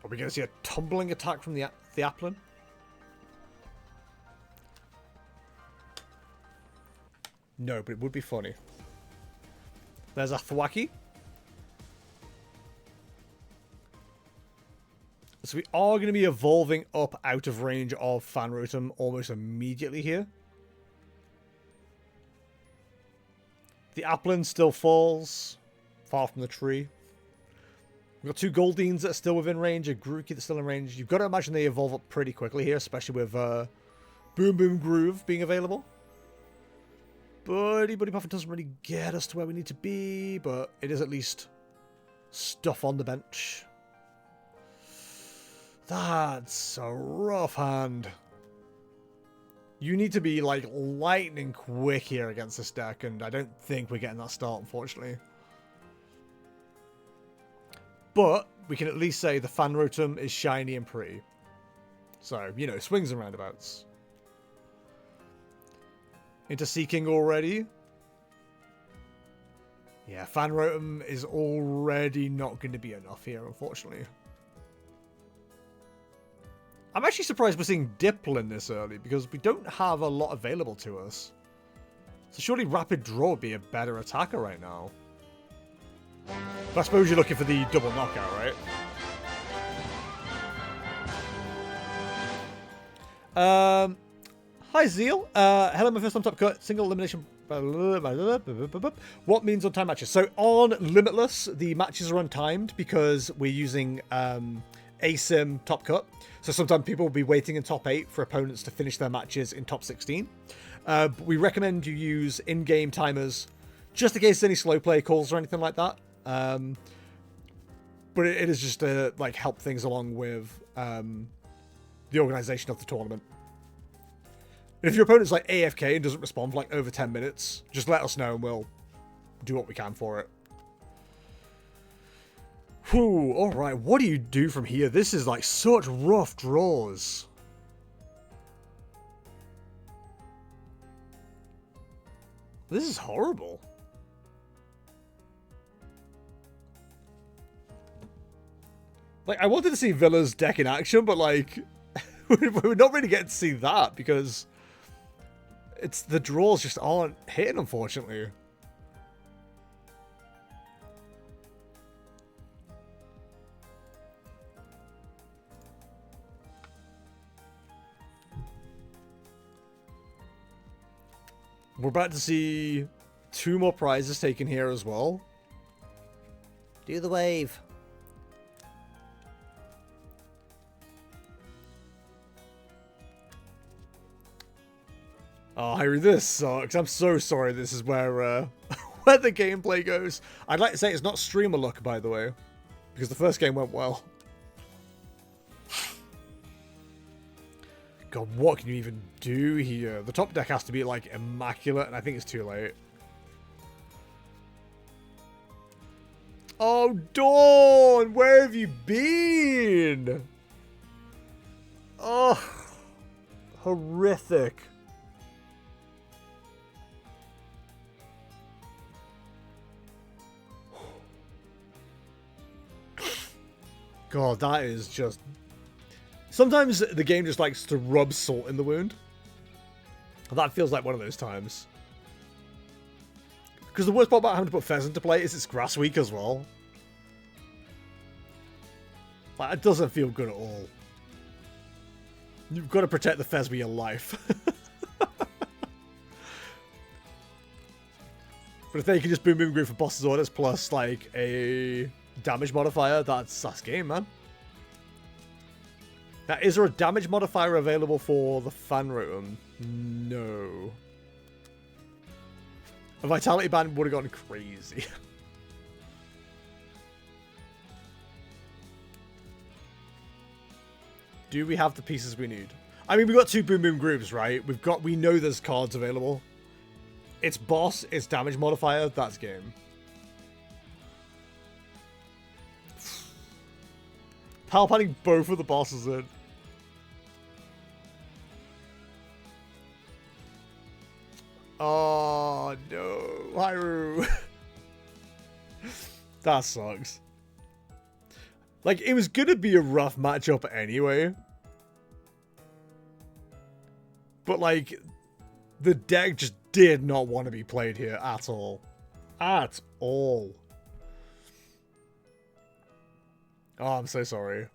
Are we going to see a tumbling attack from the Applin? No, but it would be funny. There's a Thwacky. So we are going to be evolving up out of range of Fan Rotom almost immediately here. The Applin still falls far from the tree. We've got two Goldines that are still within range, a Grookey that's still in range. You've got to imagine they evolve up pretty quickly here, especially with Boom Boom Groove being available. Buddy Puffin doesn't really get us to where we need to be, but it is at least stuff on the bench. That's a rough hand. You need to be like lightning quick here against this deck, and I don't think we're getting that start, unfortunately. But we can at least say the Fan Rotom is shiny and pretty. So, you know, swings and roundabouts. Into Seeking already. Yeah, Fan Rotom is already not going to be enough here, unfortunately. I'm actually surprised we're seeing Dipplin this early, because we don't have a lot available to us. So surely Rapid Draw would be a better attacker right now. But I suppose you're looking for the double knockout, right? Hi, Zeal. Hello, my first time top cut. Single elimination. What means on time matches? So on Limitless, the matches are untimed because we're using ASIM top cut. So sometimes people will be waiting in top 8 for opponents to finish their matches in top 16. But we recommend you use in-game timers just in case any slow play calls or anything like that. But it is just to like help things along with the organization of the tournament. And if your opponent's like AFK and doesn't respond for like over 10 minutes, just let us know and we'll do what we can for it. Whew, alright, what do you do from here? This is like such rough draws. This is horrible. Like, I wanted to see Villa's deck in action, but like, we're not really getting to see that because the draws just aren't hitting, unfortunately. We're about to see 2 more prizes taken here as well. Do the wave. Oh, Harry, this sucks. I'm so sorry this is where where the gameplay goes. I'd like to say it's not streamer luck, by the way, because the first game went well. God, what can you even do here? The top deck has to be, like, immaculate, and I think it's too late. Oh, Dawn! Where have you been? Oh, horrific. God, that is just... Sometimes the game just likes to rub salt in the wound. That feels like one of those times. Because the worst part about having to put Fez into play is it's grass week as well. Like, it doesn't feel good at all. You've got to protect the Fez with your life. But if they can just boom boom groove for boss's orders plus like a damage modifier, that's game, man. Now, is there a damage modifier available for the Fan Rotom? No. A Vitality Band would have gone crazy. Do we have the pieces we need? I mean, we've got 2 Boom Boom groups, right? We know there's cards available. It's boss, it's damage modifier, that's game. Power panning both of the bosses in. Oh no, Hyrule. That sucks. Like, it was gonna be a rough matchup anyway. But, like, the deck just did not want to be played here at all. At all. Oh, I'm so sorry.